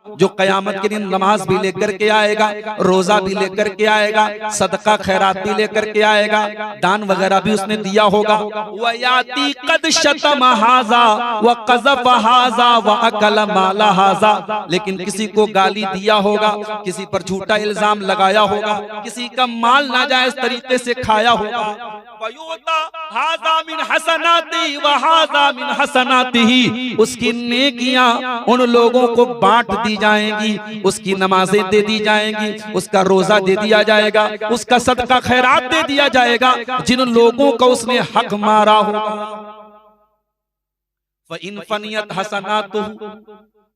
जो कयामत के दिन नमाज भी लेकर के आएगा, रोजा भी लेकर के आएगा, सदका खैरात भी लेकर के आएगा, दान वगैरह भी उसने दिया होगा। वयाती कद शतम हाजा व कज़फ हाजा व अकल माला हाजा, लेकिन किसी को गाली दिया होगा, किसी पर झूठा इल्जाम लगाया होगा, किसी का माल नाजायज तरीके से खाया होगा। हाजा मिन हसनाती व हाजा मिन हसनातिही, उसकी नेकियां उन लोगों को बांट दी जाएंगी, उसकी नमाजें दे दी जाएंगी, उसका रोजा दे दिया जाएगा, उसका सदका खैरात दे दिया जाएगा जिन लोगों को उसने हक मारा होगा। इन फनियत हसनातुहु,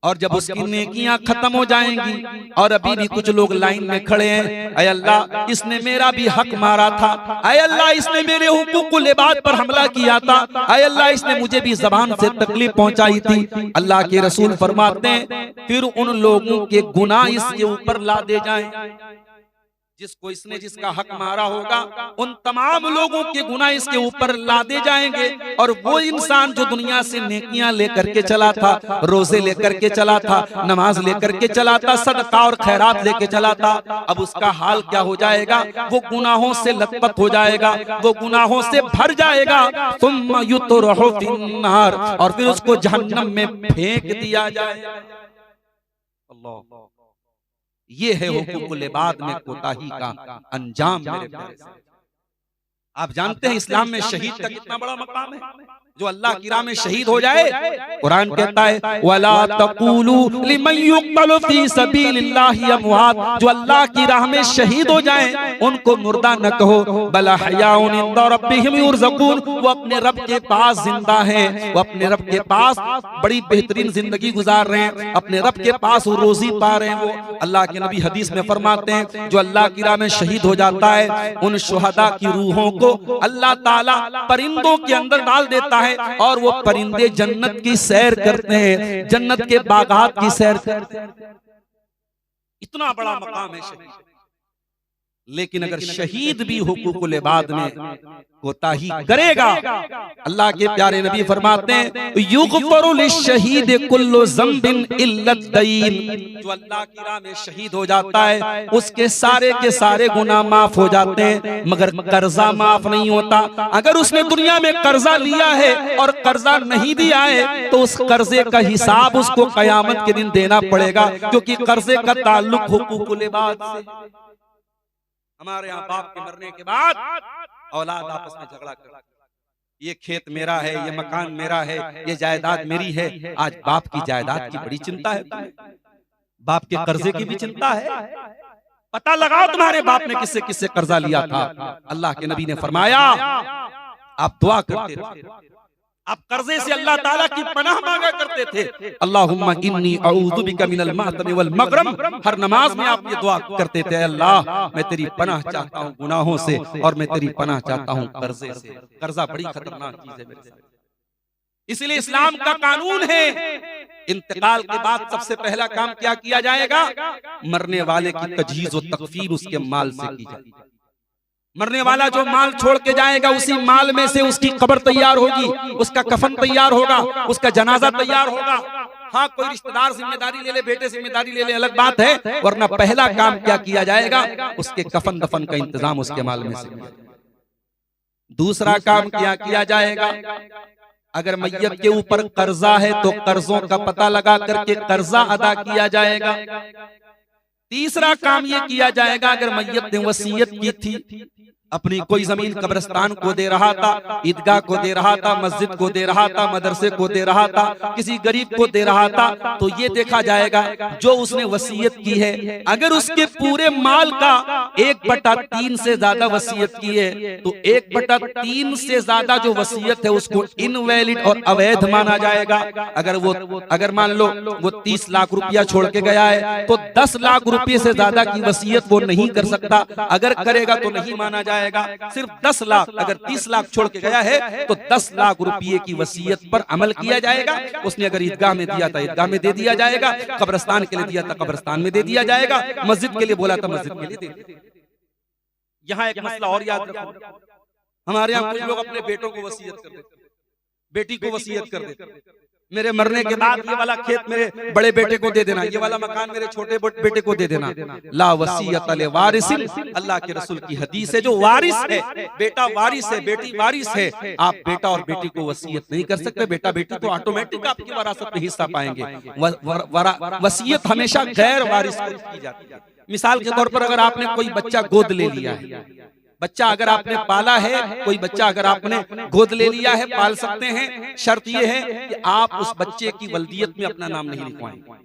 और जब उसकी नेकियां खत्म हो जाएंगी और अभी भी कुछ लोग लाइन में खड़े हैं, ऐ अल्लाह इसने मेरा भी हक मारा था, ऐ अल्लाह इसने मेरे हुकूकुल इबाद पर हमला किया था, ऐ अल्लाह इसने मुझे भी ज़बान से तकलीफ पहुंचाई थी। अल्लाह के रसूल फरमाते हैं फिर उन लोगों के गुनाह इसके ऊपर ला दे जाएं, जिसको इसने जिसका हक मारा होगा उन तमाम लोगों के गुनाह इसके ऊपर लादे जाएंगे। और वो इंसान जो दुनिया से नेकियां लेकर के चला था, रोजे लेकर के चला था, नमाज लेकर के चला था, सदका और खैरात लेके चला था, अब उसका हाल क्या हो जाएगा? वो गुनाहों से लथपथ हो जाएगा, वो गुनाहों से भर जाएगा। सुम्मा युतरहु फिन्नार, और फिर उसको जहन्नम में फेंक दिया जाएगा। अल्लाह, ये है हुकूकुल इबाद में कोताही का अंजाम मेरे प्यारे से। आप जानते हैं इस्लाम में शहीद का कितना बड़ा मकाम है। जो अल्लाह की राह में शहीद हो जाए, कुरान कहता है वला तक़ूलू लिमन युक़तलु फी सबीलिल्लाहि अमवात, जो अल्लाह की राह में शहीद हो जाए उनको मुर्दा न कहो, बल अहयाउन इंदा रब्बिहिम युरज़क़ून, वो अपने रब के पास जिंदा हैं, वो अपने रब के पास बड़ी बेहतरीन जिंदगी गुजार रहे हैं, अपने रब के पास वो रोजी पा रहे हैं। वो अल्लाह के नबी हदीस में फरमाते हैं जो अल्लाह की राह में शहीद हो जाता है उन शुहदा की रूहों को अल्लाह ताला परिंदों के अंदर डाल देता है, और वो परिंदे जन्नत की सैर करते हैं, जन्नत के बागात की सैर करते हैं। इतना बड़ा मकाम है शहीद। लेकिन अगर शहीद भी हुकूकुल इबाद में कोताही करेगा, अल्लाह के प्यारे नबी फरमाते हैं युग़फ़रु लिश्शहीद कुल्लु ज़ंबिन इल्ला दईन, जो अल्लाह की राह में शहीद हो जाता है उसके सारे के सारे गुनाह माफ हो जाते हैं, मगर कर्जा माफ नहीं होता। अगर उसने दुनिया में कर्जा लिया है और कर्जा नहीं दिया है तो उस कर्जे का हिसाब उसको क़यामत के दिन देना पड़ेगा, क्योंकि कर्जे का ताल्लुक हुकूकुल इबाद से। हमारे यहाँ बाप के मरने के बाद औलाद आपस में झगड़ा करती, ये खेत मेरा है, ये मकान मेरा है, ये जायदाद मेरी है। आज बाप की जायदाद की बड़ी चिंता है, बाप के कर्जे की भी चिंता है। पता लगाओ तुम्हारे बाप ने किससे किससे कर्जा लिया था। अल्लाह के नबी ने फरमाया आप दुआ करते थे, आप कर्जे से अल्लाह ताला की पनाह मांगा करते थे, अल्लाहुम्मा इन्नी अऊज़ु बिका मिनल मातम वल मगरम। हर नमाज में आप ये दुआ करते थे, अल्लाह मैं तेरी पनाह चाहता हूँ गुनाहों से और मैं तेरी पनाह चाहता हूँ कर्जे से। कर्जा बड़ी खतरनाक चीज है मेरे। इसलिए इस्लाम का कानून है इंतकाल के बाद सबसे पहला काम क्या किया जाएगा? मरने वाले की तजहीज़ व तकफीन उसके माल से की जाएगी। मरने वाला जो माल छोड़ के जाएगा उसी माल में से उसकी कब्र तैयार होगी, उसका कफन तैयार होगा, उसका जनाजा तैयार होगा। हाँ, कोई रिश्तेदार जिम्मेदारी ले ले, बेटे जिम्मेदारी ले ले, अलग बात है, वरना पहला काम क्या किया जाएगा? उसके कफन दफन का इंतजाम उसके माल में से। दूसरा काम क्या किया जाएगा? अगर मैयत के ऊपर कर्जा है तो कर्जों का पता लगा करके कर्जा अदा किया जाएगा। तीसरा काम ये किया जाएगा अगर मैयत ने वसीयत की थी, अपनी कोई जमीन कब्रिस्तान को दे रहा था, ईदगाह को दे रहा था, मस्जिद को दे रहा था, मदरसे को दे रहा था, किसी गरीब को दे रहा था, तो ये देखा जाएगा जो उसने वसीयत की है अगर उसके पूरे माल का 1/3 से ज्यादा वसीयत की है तो 1/3 से ज्यादा जो वसीयत है उसको इनवैलिड और अवैध माना जाएगा। अगर मान लो वो 30 लाख रुपया छोड़ के गया है तो 10 लाख रुपये से ज्यादा की वसीयत वो नहीं कर सकता, अगर करेगा तो नहीं माना जाएगा। सिर्फ 10 लाख, अगर 30 लाख छोड़ के गया है तो 10 लाख रुपये की वसीयत पर अमल किया जाएगा। उसने अगर ईदगाह में दिया था ईदगाह में दे दिया जाएगा, कब्रिस्तान के लिए दिया था कब्रिस्तान में दे दिया जाएगा, मस्जिद के लिए बोला था मस्जिद के लिए दे दिया। यहाँ एक मसला और याद रखो, हमारे यहाँ कुछ लोग अपने बेटों को वसीयत कर देते, बेटी को वसीयत कर देते, मेरे मरने के बाद ये वाला खेत मेरे बड़े बेटे को दे देना, ये वाला मकान मेरे छोटे बेटे को दे देना। ला वसीयत ले वारिसिन, अल्लाह के रसूल की हदीस है। जो वारिस है, बेटा वारिस है, बेटी वारिस है, आप बेटा और बेटी को वसीयत नहीं कर सकते। बेटा बेटी तो ऑटोमेटिक आपकी वरासत में हिस्सा पाएंगे। वसीयत हमेशा गैर वारिस को की जाती है। मिसाल के तौर पर अगर आपने कोई बच्चा गोद ले लिया है, बच्चा अगर आपने पाला है, कोई बच्चा अगर आपने गोद ले लिया है, पाल सकते हैं। शर्त यह है कि आप उस बच्चे की वल्दियत में अपना नाम नहीं लिखवाएंगे।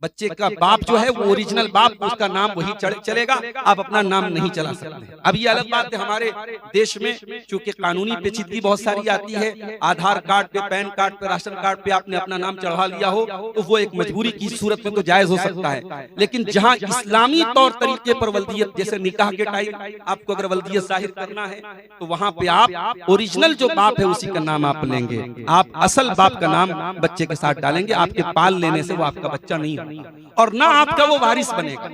बच्चे का बाप जो है वो ओरिजिनल बाप, उसका नाम वही चलेगा, आप अपना नाम नहीं चला सकते। अब ये अलग बात है, हमारे देश में चूंकि कानूनी पेचीदगी बहुत सारी आती है, आधार कार्ड पे, पैन कार्ड पे, राशन कार्ड पे आपने अपना नाम चढ़ा लिया हो तो वो एक मजबूरी की सूरत में तो जायज हो सकता है। लेकिन जहां इस्लामी तौर तरीके पर वल्दियत, जैसे निकाह के टाइम आपको अगर वल्दियत जाहिर करना है तो वहां पे आप ओरिजिनल जो बाप है उसी का नाम आप लेंगे, आप असल बाप का नाम बच्चे के साथ डालेंगे। आपके पाल लेने से वो आपका बच्चा नहीं होगा और ना आपका वो वारिस बनेगा।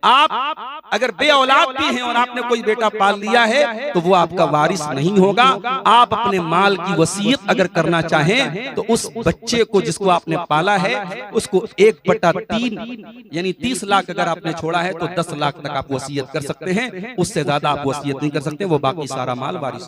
आप अगर बे औलाद भी हैं और आपने कोई बेटा पाल लिया है तो वो आपका वारिस नहीं होगा। आप अपने माल की वसीयत अगर करना चाहें तो उस बच्चे को जिसको आपने पाला है उसको 1/3 यानी 30 लाख अगर आपने छोड़ा है तो 10 लाख तक आप वसीयत कर सकते हैं, उससे ज्यादा आप वसीयत नहीं कर सकते। वो बाकी सारा माल वारिस।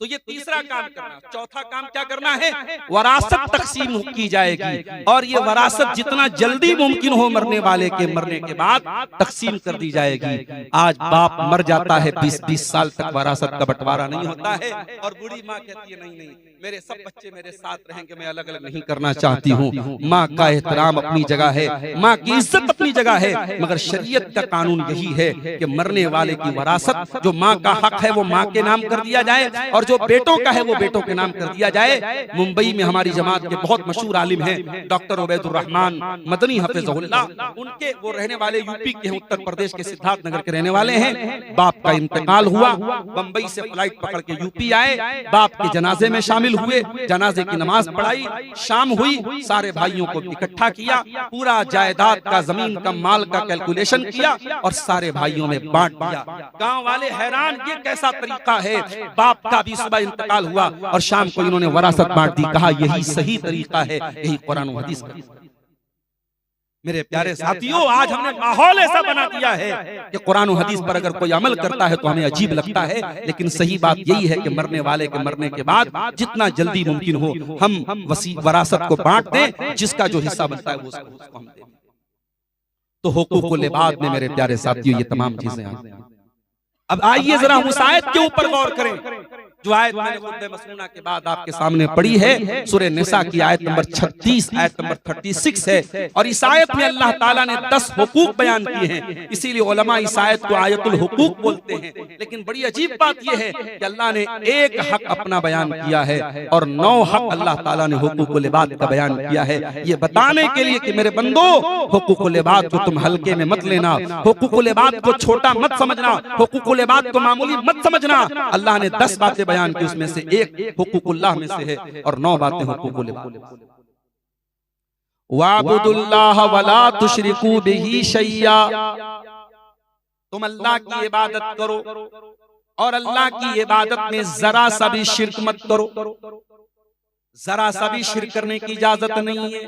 तो ये तीसरा काम करना। चौथा काम क्या करना है? वरासत तकसीम की जाएगी और ये वरासत जितना जल्दी मुमकिन हो मरने वाले के मरने के बाद तकसीम कर दी जाएगी। आज बाप मर जाता है, 20-20 साल तक वरासत का बंटवारा नहीं होता है और बूढ़ी माँ कहती है नहीं मेरे सब बच्चे मेरे साथ रहेंगे, मैं अलग अलग नहीं करना चाहती हूँ। माँ का एहतराम अपनी जगह है, माँ की इज्जत अपनी जगह है, मगर शरीयत का कानून यही है कि मरने वाले की वरासत जो माँ का हक है वो माँ के नाम कर दिया जाए और जो बेटों का है वो बेटों के नाम कर दिया जाए। मुंबई में हमारी जमात के बहुत मशहूर आलिम हैं डॉक्टर उबैदुर रहमान मदनी हफिज़हुल्लाह, उनके वो रहने वाले यूपी के, उत्तर प्रदेश के सिद्धार्थ नगर के रहने वाले हैं। बाप का इंतकाल हुआ, बंबई से फ्लाइट पकड़ के यूपी आए, बाप के जनाजे में शामिल हुए, जनाजे की नमाज पढ़ाई, शाम हुई, सारे भाइयों को इकट्ठा किया, पूरा जायदाद का, जमीन का, माल का कैलकुलेशन किया और सारे भाइयों में बांट दिया। गांव वाले हैरान, ये कैसा तरीका है? बाप का भी सुबह इंतकाल हुआ और शाम को इन्होंने वरासत बांट दी। कहा यही सही तरीका है, यही कुरान और हदीस का। मेरे प्यारे साथियों, आज हमने माहौल ऐसा बना दिया है कि कुरान और हदीस पर अगर कोई अमल करता है तो हमें अजीब लगता है, लेकिन सही बात यही है कि मरने वाले के मरने के बाद जितना जल्दी मुमकिन हो हम वरासत को बांट दें, जिसका जो हिस्सा बनता है वो उसको हम दें। तो हुकूकुल इबाद में मेरे प्यारे साथियों ये तमाम चीजें आती हैं। अब आइए जरा उस आयत के ऊपर गौर करें जो आयत मैंने खुतबे मसनूना के बाद आपके सामने पढ़ी है। सूरह निसा की आयत नंबर 36, आयत नंबर 36 है और इस आयत में अल्लाह ताला ने 10 हुकूक बयान किए हैं, इसीलिए उलमा इस आयत को आयतुल हुकूक बोलते हैं। लेकिन बड़ी अजीब बात यह है कि अल्लाह ने एक हक अपना बयान किया है और 9 हक अल्लाह ताला ने हुकूकुल इबाद का बयान किया है, ये बताने के लिए कि मेरे बंदो, हुकूकुल इबाद को तुम हल्के में मत लेना, हुकूकुल इबाद को छोटा मत समझना, हुकूकुल इबाद को मामूली मत समझना। अल्लाह ने 10 बातें बयान की, उसमें से एक हुकूकुल्लाह में से है और 9 बातें हुकूकुल इबाद। वाबुदुल्लाह वला तुशरिकू बिही शैया, तुम अल्लाह की इबादत करो और अल्लाह की इबादत में जरा सा भी शिर्क मत करो। जरा सा भी शिर्क करने की इजाजत नहीं है।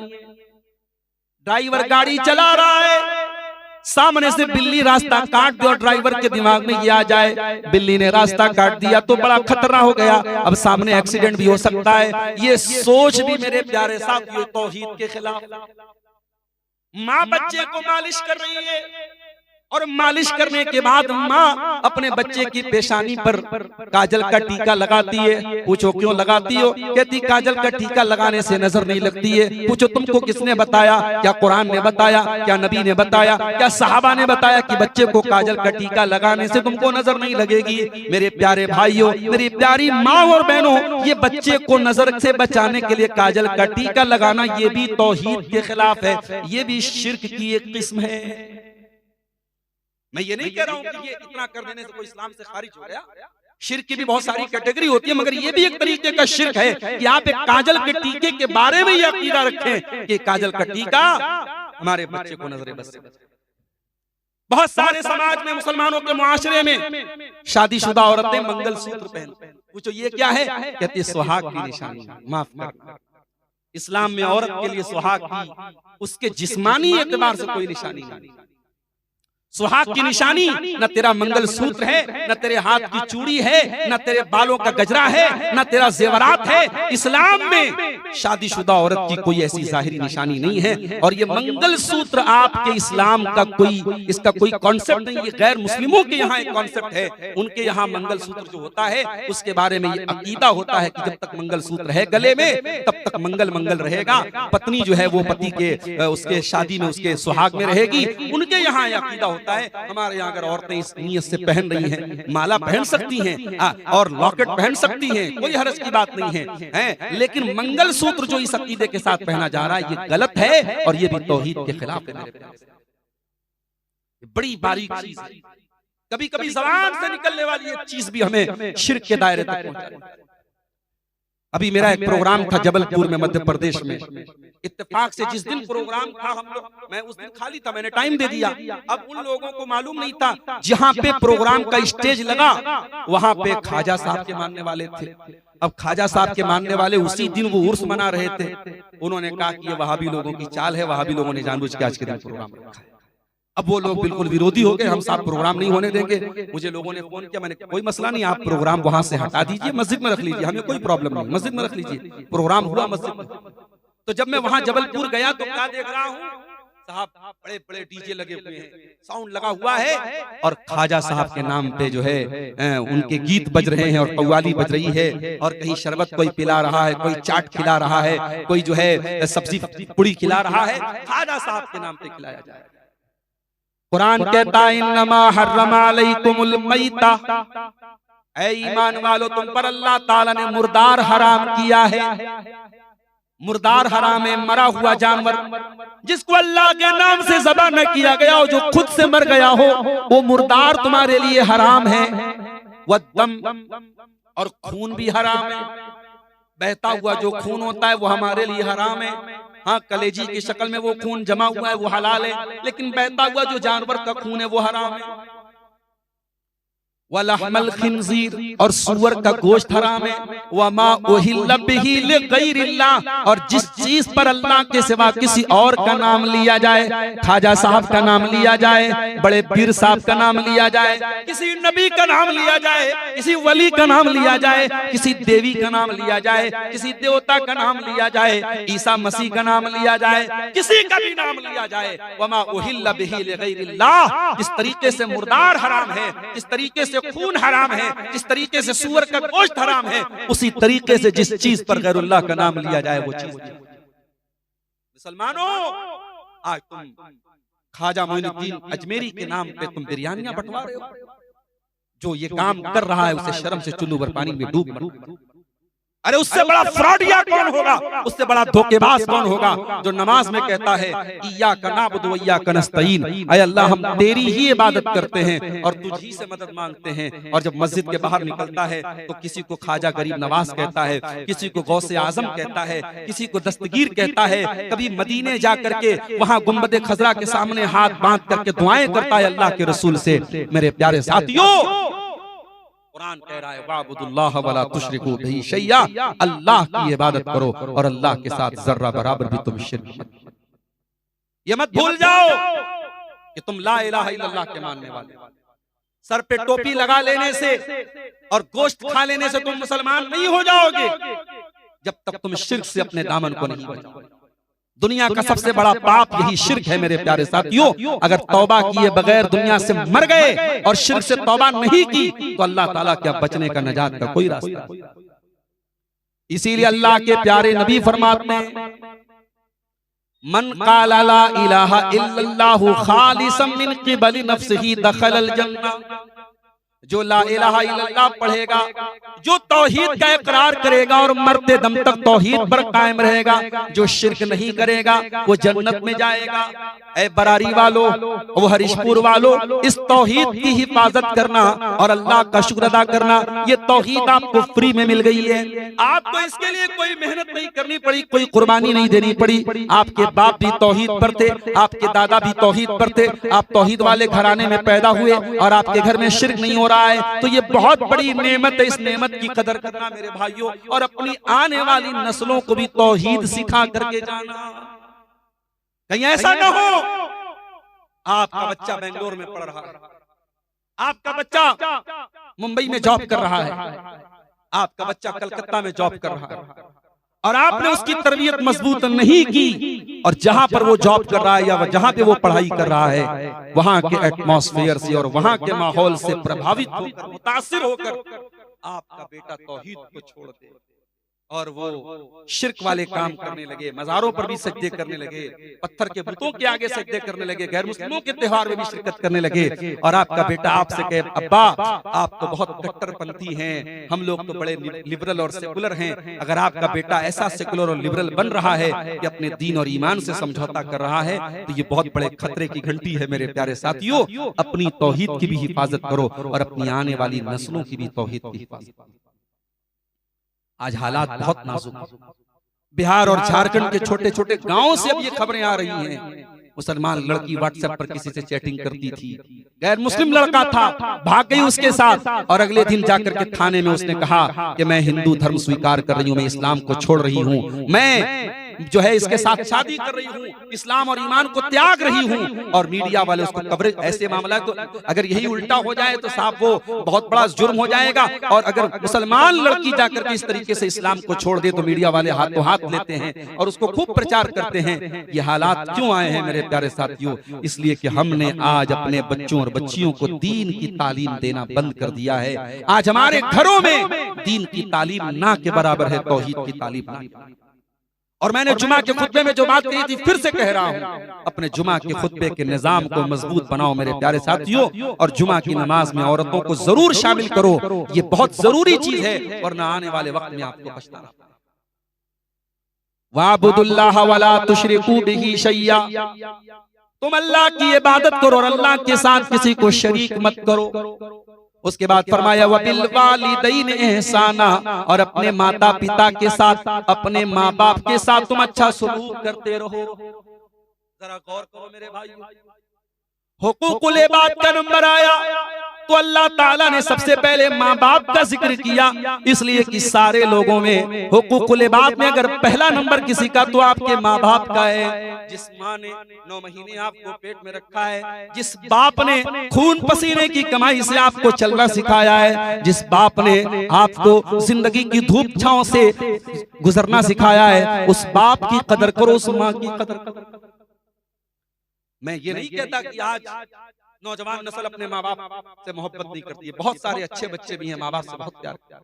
ड्राइवर गाड़ी चला रहा है, सामने से बिल्ली रास्ता काट दे और ड्राइवर के दिमाग में ये आ जाए बिल्ली ने रास्ता काट दिया तो बड़ा खतरा हो गया, अब सामने एक्सीडेंट भी हो सकता है। ये सोच भी मेरे प्यारे साथियों तौहीद के खिलाफ। माँ बच्चे को मालिश कर रही है और मालिश करने के बाद माँ अपने बच्चे की पेशानी पर काजल का टीका लगाती है। पूछो क्यों लगाती हो? कहती काजल का टीका लगाने से नजर नहीं लगती है। पूछो तुमको किसने बताया? क्या कुरान ने बताया? क्या नबी ने बताया? क्या सहाबा ने बताया कि बच्चे को काजल का टीका लगाने से तुमको नजर नहीं लगेगी? मेरे प्यारे भाइयों, मेरी प्यारी माँ और बहनों, ये बच्चे को नजर से बचाने के लिए काजल का टीका लगाना ये भी तौहीद के खिलाफ है, ये भी शिर्क की एक किस्म है। मैं ये नहीं कह रहा हूं कि ये इतना कर देने से कोई इस्लाम से खारिज हो गया। शिर्क की भी बहुत सारी कैटेगरी होती है, मगर ये भी एक तरीके का शिर्क है कि आप एक काजल के टीके के बारे में ये अकीदा रखें कि काजल का टीका हमारे बच्चे को नजर बस से बचाए। बहुत सारे समाज में, मुसलमानों के मुआशरे में शादीशुदा औरतें मंगलसूत्र पहनती हैं। पूछो ये क्या है? कहती है सुहाग की निशानी, माफ करना। इस्लाम में औरत के लिए सुहाग की उसके जिस्मानी एतबार से कोई निशानी नहीं। सुहाग की निशानी न तेरा मंगल सूत्र है, न तेरे हाथ की चूड़ी है, न तेरे बालों का गजरा है, न तेरा जेवरात है। इस्लाम में शादीशुदा औरत की कोई ऐसी जाहिरी निशानी नहीं है। और ये मंगल सूत्र आपके इस्लाम का कोई इसका कोई कॉन्सेप्ट नहीं, ये गैर मुस्लिमों के यहाँ एक कॉन्सेप्ट है। उनके यहाँ मंगल सूत्र जो होता है उसके बारे में ये अकीदा होता है कि जब तक मंगल सूत्र है गले में तब तक मंगल मंगल रहेगा। पत्नी जो है वो पति के उसके शादी में उसके सुहाग में रहेगी। उनके यहाँ यह अकीदा होता है। हमारे यहाँ अगर औरतें इस नीयत से पहन रही हैं, माला पहन सकती हैं और लॉकेट पहन सकती हैं, कोई हर्ज की बात नहीं है, लेकिन मंगल सूत्र जो इस अकीदे के साथ पहना जा रहा है ये गलत है और ये भी तौहीद के खिलाफ है। मेरे प्यारे, बड़ी बारीक चीज है। कभी कभी ज़बान से निकलने वाली ये चीज भी हमें शिर्क के दायरे तक पहुंचा रही है। अभी मेरा एक प्रोग्राम था जबलपुर में मध्य प्रदेश में। इत्तेफाक से जिस दिन प्रोग्राम था हम लोग, मैं उस दिन खाली था, मैंने टाइम दे दिया। अब उन लोगों को मालूम नहीं था जहाँ पे प्रोग्राम का स्टेज लगा वहां पे ख्वाजा साहब के मानने वाले थे। अब ख्वाजा साहब के मानने वाले उसी दिन वो उर्स मना रहे थे। उन्होंने कहा कि ये वहाबी लोगों की चाल है, वहाबी लोगों ने जानबूझ के आज के दिन प्रोग्राम रखा है। अब वो लोग बिल्कुल विरोधी हो गए, हम साहब प्रोग्राम नहीं होने देंगे। मुझे लोगों ने फोन किया, मैंने कोई मसला नहीं, आप प्रोग्राम वहां से हटा दीजिए, मस्जिद में रख लीजिए, हमें कोई प्रॉब्लम नहीं, मस्जिद में रख लीजिए। प्रोग्राम हुआ मस्जिद में। तो जब मैं वहां जबलपुर गया तो क्या देख रहा हूँ, साहब बड़े बड़े डीजे लगे हुए हैं, साउंड लगा हुआ है और ख्वाजा साहब के नाम पे जो है उनके गीत बज रहे हैं और कव्वाली बज रही है। और कहीं शरबत कोई पिला रहा है, कोई चाट खिला रहा है, कोई जो है सब्जी पुड़ी खिला रहा है, ख्वाजा साहब के नाम पे खिलाया जाए। कुरान कहता है इन्नमा हर्रमा अलैकुमुल मैता, ऐ ईमान वालो तुम पर अल्लाह ताला ने मुर्दार हराम किया है। मुर्दार हराम है, मरा हुआ जानवर जिसको अल्लाह के नाम से ज़बह न किया गया हो, जो खुद से मर गया हो, वो मुर्दार तुम्हारे लिए हराम है। वद्दम, और खून भी हराम है। बहता हुआ जो खून होता है वो हमारे लिए हराम है। हाँ, कलेजी की शक्ल में वो खून जमा हुआ है वो हलाल है, लेकिन बहता हुआ जो जानवर का खून है वो हराम है। वलहमल खिंजीर, और सूअर का गोश्त हराम है। वमा उहिल्ल बिही लिगैरिल्लाह, और जिस चीज पर अल्लाह के सिवा किसी और का नाम लिया जाए, ख्वाजा साहब का नाम लिया जाए, बड़े पीर साहब का नाम लिया जाए, किसी नबी का नाम लिया जाए, किसी वली का नाम लिया जाए, किसी देवी का नाम लिया जाए, किसी देवता का नाम लिया जाए, ईसा मसीह का नाम लिया जाए, किसी का भी नाम लिया जाए, वमा उहिल्ल बिही लिगैरिल्लाह, जिस तरीके से मुर्दार हराम है, जिस तरीके से खून हराम है, जिस तरीके से सूअर का गोश्त हराम है, उसी तरीके से जिस चीज पर गैरुल्लाह का नाम लिया जाए वो चीज। मुसलमानों, आज तुम ख्वाजा मोइनुद्दीन अजमेरी के नाम पे तुम बिरयानियां बंटवा रहे हो। जो ये काम कर रहा है उसे शर्म से चुल्लू भर पानी में डूब मरो। अरे उससे बड़ा फ्रॉडिया कौन होगा, उससे बड़ा धोखेबाज कौन होगा जो नमाज में कहता है इय्याका नअबुदु व इय्याका नस्तईन, ऐ अल्लाह हम तेरी ही इबादत करते हैं और तुझ ही से मदद मांगते हैं। और जब मस्जिद के बाहर निकलता है तो किसी को ख्वाजा गरीब नवाज कहता है, किसी को गौसे आजम कहता है, किसी को दस्तगीर कहता है। कभी मदीने जा करके वहां गुंबद खजरा के सामने हाथ बांध करके दुआएं करता है अल्लाह के रसूल से। मेरे प्यारे साथियों, कुरान कह रहा है वाबुदुल्लाह वला तुशरिकू बिही शैया, अल्लाह की इबादत करो और अल्लाह के साथ जर्रा बराबर भी तुम शिर्क मत। ये मत भूल जाओ कि तुम ला इलाहा इल्लल्लाह के मानने वाले। सर पे टोपी लगा लेने से और गोश्त खा लेने से तुम मुसलमान नहीं हो जाओगे जब तक तुम शिर्क से अपने दामन को नहीं बचाओगे। दुनिया का सबसे बड़ा पाप यही शिर्क है मेरे प्यारे साथियों। अगर तौबा किए बगैर दुनिया से मर गए और शिर्क से तौबा नहीं की तो अल्लाह ताला क्या बचने का, नजात का कोई रास्ता नहीं। इसीलिए अल्लाह के प्यारे नबी फरमाते हैं मन क़ाला ला इलाहा इल्लल्लाहु खालिसन मिन क़िबली नफ्सिही दखलल जन्नह, जो ला इलाहा इल्लल्लाह पढ़ेगा, जो तौहीद का इकरार करेगा और मरते दम तक तौहीद पर कायम रहेगा, जो शिर्क नहीं करेगा वो जन्नत में जाएगा। ऐ बरारी वालों, वो हरिशपुर वालों, इस तौहीद की हिफाजत करना और अल्लाह का शुक्र अदा करना, ये तौहीद आपको फ्री में मिल गई है। आपको इसके लिए कोई मेहनत नहीं करनी पड़ी, कोई कुर्बानी नहीं देनी पड़ी। आपके बाप भी तौहीद पर थे, आपके दादा भी तौहीद पर थे, आप तौहीद वाले घराने में पैदा हुए और आपके घर में शिर्क नहीं हो रहा है, तो ये बहुत बड़ी नेमत है। इस नेमत की कदर करना मेरे भाइयों, और अपनी आने वाली नस्लों को भी तौहीद सिखा करके जाना। कहीं ऐसा ना हो आपका बच्चा बेंगलोर में पढ़ रहा है, आपका बच्चा मुंबई में जॉब कर रहा है, आपका बच्चा कलकत्ता में जॉब कर रहा है, और आपने उसकी तरबियत मजबूत नहीं की, और जहां पर वो जॉब कर रहा है या जहां पे वो पढ़ाई कर रहा है, वहां के एटमॉस्फेयर से और वहां के माहौल से प्रभावित होकर, मुतासिर होकर आपका बेटा तौहीद को छोड़ दे और वो शिर्क वाले काम करने लगे, मज़ारों पर भी सजदे करने लगे, पत्थर के बुतों के आगे सजदे करने लगे, गैर मुस्लिमों के त्योहार में भी शिरकत करने लगे, और आपका बेटा आपसे कहे अब्बा आप तो बहुत कट्टरपंथी हैं, हम लोग तो बड़े लिबरल और सेकुलर हैं। अगर आपका बेटा ऐसा सेकुलर और लिबरल बन रहा है कि अपने दीन और ईमान से समझौता कर रहा है, तो ये बहुत बड़े खतरे की घंटी है मेरे प्यारे साथियों। अपनी तौहीद की भी हिफाजत करो और अपनी आने वाली नस्लों की भी तौहीद की हिफाजत करो। आज हालात बहुत नाजुक हैं। बिहार और झारखंड के छोटे छोटे गांवों से अब ये खबरें आ रही हैं, मुसलमान लड़की व्हाट्सएप पर किसी से चैटिंग करती थी, गैर मुस्लिम लड़का था, भाग गई उसके साथ, और अगले दिन जाकर के थाने में उसने कहा कि मैं हिंदू धर्म स्वीकार कर रही हूं, मैं इस्लाम को छोड़ रही हूं, मैं जो है इसके साथ शादी कर रही हूँ, इस्लाम और ईमान को त्याग रही हूँ, और मीडिया वाले उसको कवरेज। ऐसे मामला है तो अगर यही उल्टा हो जाए तो साहब वो बहुत बड़ा जुर्म हो जाएगा, और अगर मुसलमान लड़की जाकर के इस तरीके से इस्लाम को छोड़ दे तो मीडिया वाले हाथों हाथ लेते हैं और उसको खूब प्रचार करते हैं। ये हालात क्यों आए हैं मेरे प्यारे साथियों? इसलिए कि हमने आज अपने बच्चों और बच्चियों को दीन की तालीम देना बंद कर दिया है। आज हमारे घरों में दीन की तालीम ना के बराबर है तौहीद की तालीम ना। और मैंने जुमा के खुतबे में जो बात कही थी फिर से कह रहा हूं, अपने जुमा के खुतबे के निजाम को मजबूत बनाओ मेरे प्यारे साथियों, और जुमा की नमाज में औरतों को जरूर शामिल करो, ये बहुत जरूरी चीज है, वरना आने वाले वक्त में आपको पछताना। वाबुदुल्लाह वला तुशरिकू बिही शैया, तुम अल्लाह की इबादत करो और अल्लाह के साथ किसी को शरीक मत करो। उसके बाद फरमाया वबिल वालिदैन एहसाना, और अपने माता पिता के साथ, अपने माँ बाप के साथ तुम अच्छा सलूक करते रहो। जरा गौर करो मेरे भाइयों, हुकूकुल इबाद का नंबर आया तो अल्लाह ताला ने सबसे पहले माँ बाप का जिक्र किया, इसलिए कि सारे लोगों में हुकूकुल इबाद में अगर पहला नंबर किसी का तो आपके माँ बाप का है। जिस माँ ने 9 महीने आपको पेट में रखा है, जिस बाप ने खून पसीने की कमाई से आपको चलना सिखाया है, जिस बाप ने आपको जिंदगी की धूप छांव से गुजरना सिखाया है, उस बाप की कदर करो, उस माँ की कदर करो। मैं ये नहीं कहता कि आज नौजवान नस्ल अपने माँ बाप से मोहब्बत नहीं करती है, बहुत सारे अच्छे बच्चे भी हैं, माँ बाप से बहुत प्यार करते हैं,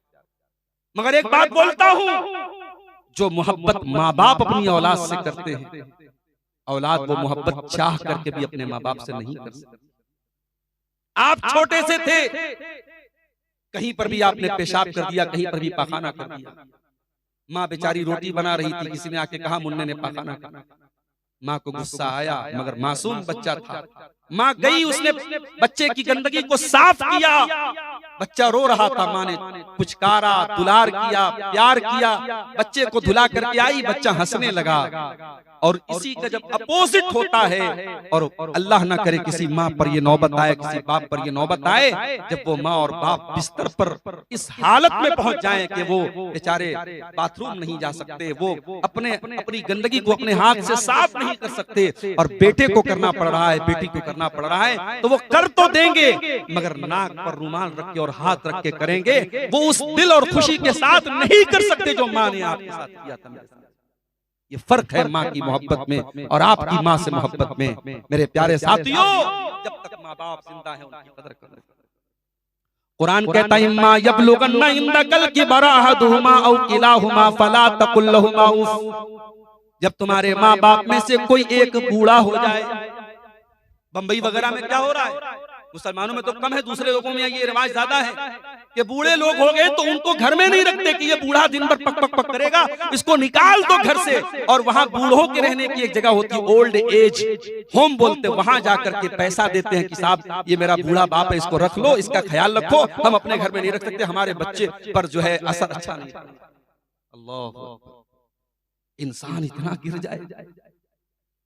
मगर एक बात बोलता हूँ, जो मोहब्बत माँ बाप अपनी औलाद से करते हैं, औलाद वो मोहब्बत चाह करके भी अपने माँ बाप से नहीं कर सकते। आप छोटे से थे, कहीं पर भी आपने पेशाब कर दिया, कहीं पर भी पाखाना कर दिया, माँ बेचारी रोटी बना रही थी, किसी ने आके कहा मुन्ने ने पाखाना करा, माँ को गुस्सा आया, मगर मासूम बच्चा था, माँ गई, उसने बच्चे की गंदगी को साफ किया, बच्चा रो रहा था, माँ ने पुचकारा, दुलार किया, प्यार किया, बच्चे को धुला करके आई, बच्चा हंसने लगा। और इसी का जब अपोजिट होता है, और अल्लाह ना करे किसी माँ पर ये नौबत आए, किसी बाप पर ये नौबत आए, जब वो माँ और बाप बिस्तर पर इस हालत में पहुंच जाएं कि वो बेचारे बाथरूम नहीं जा सकते, वो अपनी गंदगी को अपने हाथ से साफ नहीं कर सकते, और बेटे को करना पड़ रहा है, बेटी को करना पड़ रहा है, तो वो कर तो देंगे, मगर नाक पर रुमाल रख के और हाथ रख के करेंगे, वो उस दिल और खुशी के साथ नहीं कर सकते जो माँ ने आपके साथ किया था। ये फर्क है माँ की मोहब्बत में और आपकी माँ से मोहब्बत में। मेरे प्यारे साथियों, जब तक माँ बाप जिंदा है उनकी कदर करें। कुरान कहता है इम्मा यबलुगन्ना इंदकल किबरा अहदुहुमा औ किलाहुमा फला तकुल लहुमा उफ। जब तुम्हारे माँ बाप में से कोई एक बूढ़ा हो जाए, बंबई वगैरह में क्या हो रहा है, मुसलमानों में तो कम है, दूसरे लोगों में ये रिवाज ज्यादा है कि बूढ़े लोग हो गए तो उनको घर में नहीं रखते कि ये बूढ़ा दिन भर पक पक पक करेगा, इसको निकाल दो घर से, और वहां बूढ़ों के रहने की एक जगह होती है, ओल्ड एज होम बोलते, वहां जाकर के पैसा देते हैं कि साहब ये मेरा बूढ़ा बाप है, इसको रख लो, इसका ख्याल रखो, हम अपने घर में नहीं रख सकते, हमारे बच्चे पर जो है असर अच्छा नहीं। अल्लाह, इंसान इतना गिर जाए,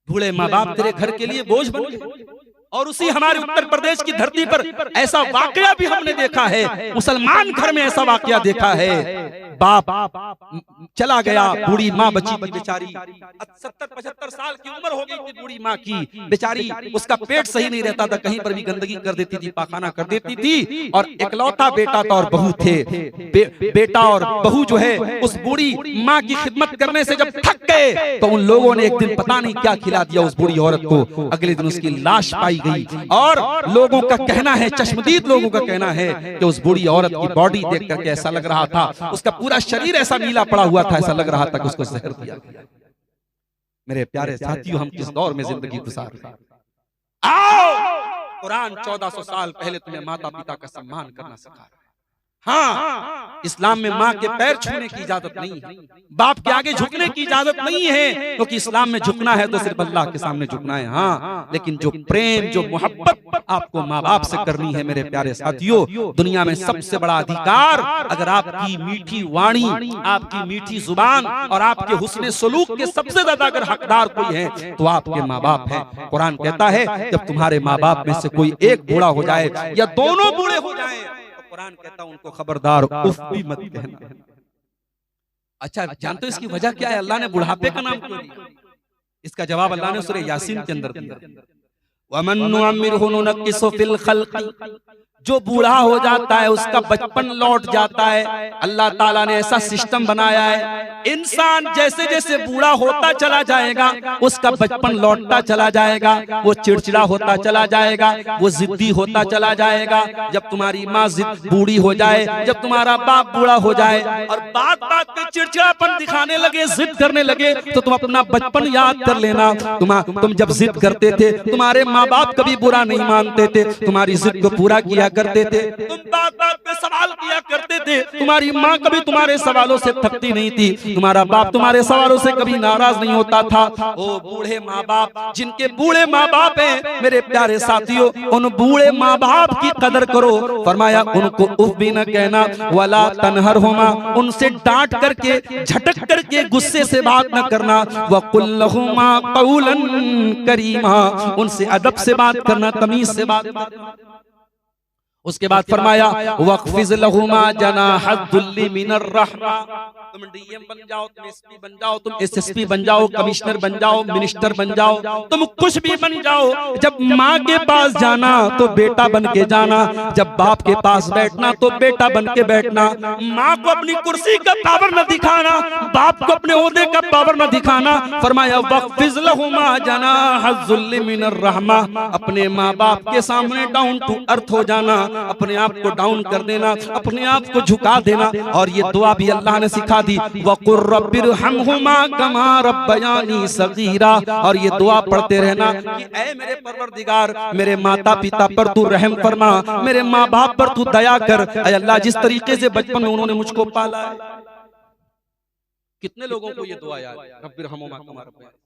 बूढ़े माँ बाप तेरे घर के लिए बोझ बन गए, और उसी हमारे उत्तर प्रदेश की धरती पर ऐसा वाकया भी हमने देखा है, मुसलमान घर में ऐसा वाकया देखा है। बाप चला गया, बूढ़ी माँ बची थी बेचारी, 70-75 साल की उम्र हो गई थी बूढ़ी माँ की बेचारी, उसका पेट सही नहीं रहता था, कहीं पर भी गंदगी कर देती थी, पाखाना कर देती थी, और इकलौता बेटा था और बहू थे। बेटा और बहू जो है उस बूढ़ी माँ की खिदमत करने से जब थक गए तो उन लोगों ने एक दिन पता नहीं क्या खिला दिया उस बूढ़ी औरत को। अगले दिन उसकी लाश पाई गई और लोगों का कहना है, चश्मदीद लोगों का कहना है कि उस बूढ़ी औरत की बॉडी देख करके ऐसा लग रहा था, उसका पूरा शरीर ऐसा नीला पड़ा हुआ था, ऐसा लग रहा था कि उसको जहर दिया गया। मेरे प्यारे साथियों, हम किस दौर में जिंदगी गुजार रहे हैं। आओ, कुरान 1400 साल पहले तुम्हें माता पिता का सम्मान करना सिखा रहा है। हाँ, इस्लाम में माँ के पैर छूने की इजाजत नहीं है, बाप के आगे झुकने की इजाजत नहीं है, क्योंकि इस्लाम में झुकना है तो सिर्फ अल्लाह के सामने झुकना है। हाँ, लेकिन जो प्रेम, जो मोहब्बत आपको माँ बाप से करनी है मेरे प्यारे साथियों, दुनिया में सबसे बड़ा अधिकार, अगर आपकी मीठी वाणी, आपकी मीठी जुबान और आपके हुस्ने सलूक के सबसे ज्यादा अगर हकदार कोई है तो आपके माँ बाप है। कुरान कहता है जब तुम्हारे माँ बाप में से कोई एक बूढ़ा हो जाए या दोनों बूढ़े हो जाए, कुरान कहता उनको खबरदार उफ भी मत कहना। अच्छा, जानते हो इसकी वजह क्या है? अल्लाह ने बुढ़ापे का नाम क्यों दिया? इसका जवाब अल्लाह ने सूरह यासीन के अंदर दिया, वमन नुअम्मिरहु नुनक्किसु फिल खल्क़, जो बूढ़ा हो जाता है उसका बचपन लौट जाता है। अल्लाह ताला ने ऐसा सिस्टम बनाया है, इंसान जैसे जैसे बूढ़ा होता चला जाएगा उसका बचपन लौटता चला जाएगा, वो चिड़चिड़ा होता चला जाएगा, वो जिद्दी होता चला जाएगा। जब तुम्हारी माँ बूढ़ी हो जाए, जब तुम्हारा बाप बूढ़ा हो जाए और बात बात पे चिड़चिड़ापन दिखाने लगे, जिद करने लगे, तो तुम अपना बचपन याद कर लेना। तुम जब जिद करते थे तुम्हारे माँ बाप कभी बुरा नहीं मानते थे, तुम्हारी जिद को पूरा किया करते थे, तुम बात बात पे सवाल किया करते थे, तुम्हारी माँ कभी तुम्हारे सवालों से थकती नहीं थी, तुम्हारा बाप तुम्हारे सवालों से कभी नाराज नहीं होता था। ओ बूढ़े माँ बाप, जिनके बूढ़े माँ बाप हैं मेरे प्यारे साथियों, उन बूढ़े माँ बाप की कदर करो। फरमाया उनको उफ भी न कहना, वला तनहरहुमा, उनसे डांट करके झटक करके गुस्से से बात न करना, वकुल लहुमा कौलन करीमा, उनसे अदब से बात करना, तमीज से बात करना। उसके बाद फरमाया वक़्फ़िज़ लहुमा जनाहद्दुल्ली मिनर रहमा, तुम डीएम बन जाओ, तुम एसपी बन जाओ, तुम एसएसपी बन जाओ, कमिश्नर बन जाओ, मिनिस्टर बन जाओ, तुम कुछ भी बन जाओ, जब माँ के पास जाना तो बेटा बन के जाना, जब बाप के पास बैठना तो बेटा बन के बैठना। माँ को अपनी कुर्सी का पावर न दिखाना, बाप को अपने ओहदे का पावर न दिखाना। फरमाया वक़्फ़िज़ लहुमा जनाहद्दुल्ली मिनर रहमा, अपने माँ बाप के सामने डाउन टू अर्थ हो जाना, अपने आप को डाउन कर देना, अपने आप को झुका देना। और ये दुआ भी अल्लाह ने सिखा दी, वक़ुर रब्बिरहमहुमा कमा रब्बयानी सगीरा, और ये दुआ पढ़ते रहना कि ऐ मेरे परवरदिगार, मेरे माता पिता पर तू रहम फरमा, मेरे माँ बाप पर तू दया कर। ऐ अल्लाह, जिस तरीके से बचपन में उन्होंने मुझको पाला है। कितने लोगों को ये दुआ याद है, रब्बिरहमहुमा कमा रब्बयानी?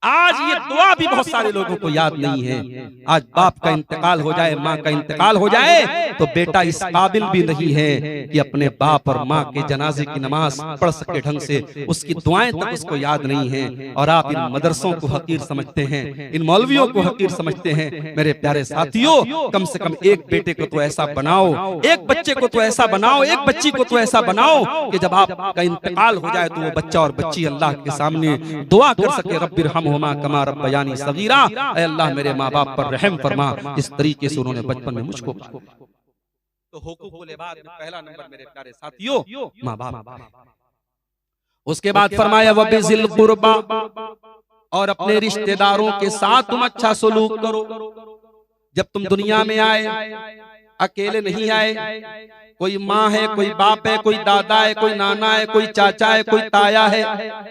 आज ये दुआ भी बहुत सारे लोगों को याद नहीं है। आज बाप का इंतकाल हो जाए, माँ का इंतकाल हो जाए तो बेटा इस काबिल भी नहीं है कि अपने बाप और माँ के जनाजे की नमाज पढ़ सके ढंग से, उसकी दुआएं तक उसको याद नहीं है। और आप इन मदरसों को हकीर समझते हैं, इन मौलवियों को हकीर समझते हैं। मेरे प्यारे साथियों, कम से कम एक बेटे को तो ऐसा बनाओ, एक बच्चे को तो ऐसा बनाओ, एक बच्ची को तो ऐसा बनाओ कि जब आपका इंतकाल हो जाए तो वो बच्चा और बच्ची अल्लाह के सामने दुआ कर सके, रब्बिरहम हुमा कमा रब्बयानी सगीरा, ऐ अल्लाह मेरे माँ बाप पर रहम फरमा, इस तरीके से उन्होंने बचपन में मुझको पाला। तो हुकूकुल इबाद में पहला नंबर मेरे प्यारे साथियों माँ बाप। उसके बाद फरमाया वबिज़िल कुर्बा, और अपने रिश्तेदारों के साथ तुम अच्छा सलूक करो। जब तुम दुनिया में आए अकेले नहीं आए, कोई माँ है, कोई बाप है, कोई दादा है, कोई नाना है, कोई चाचा है, कोई ताया है,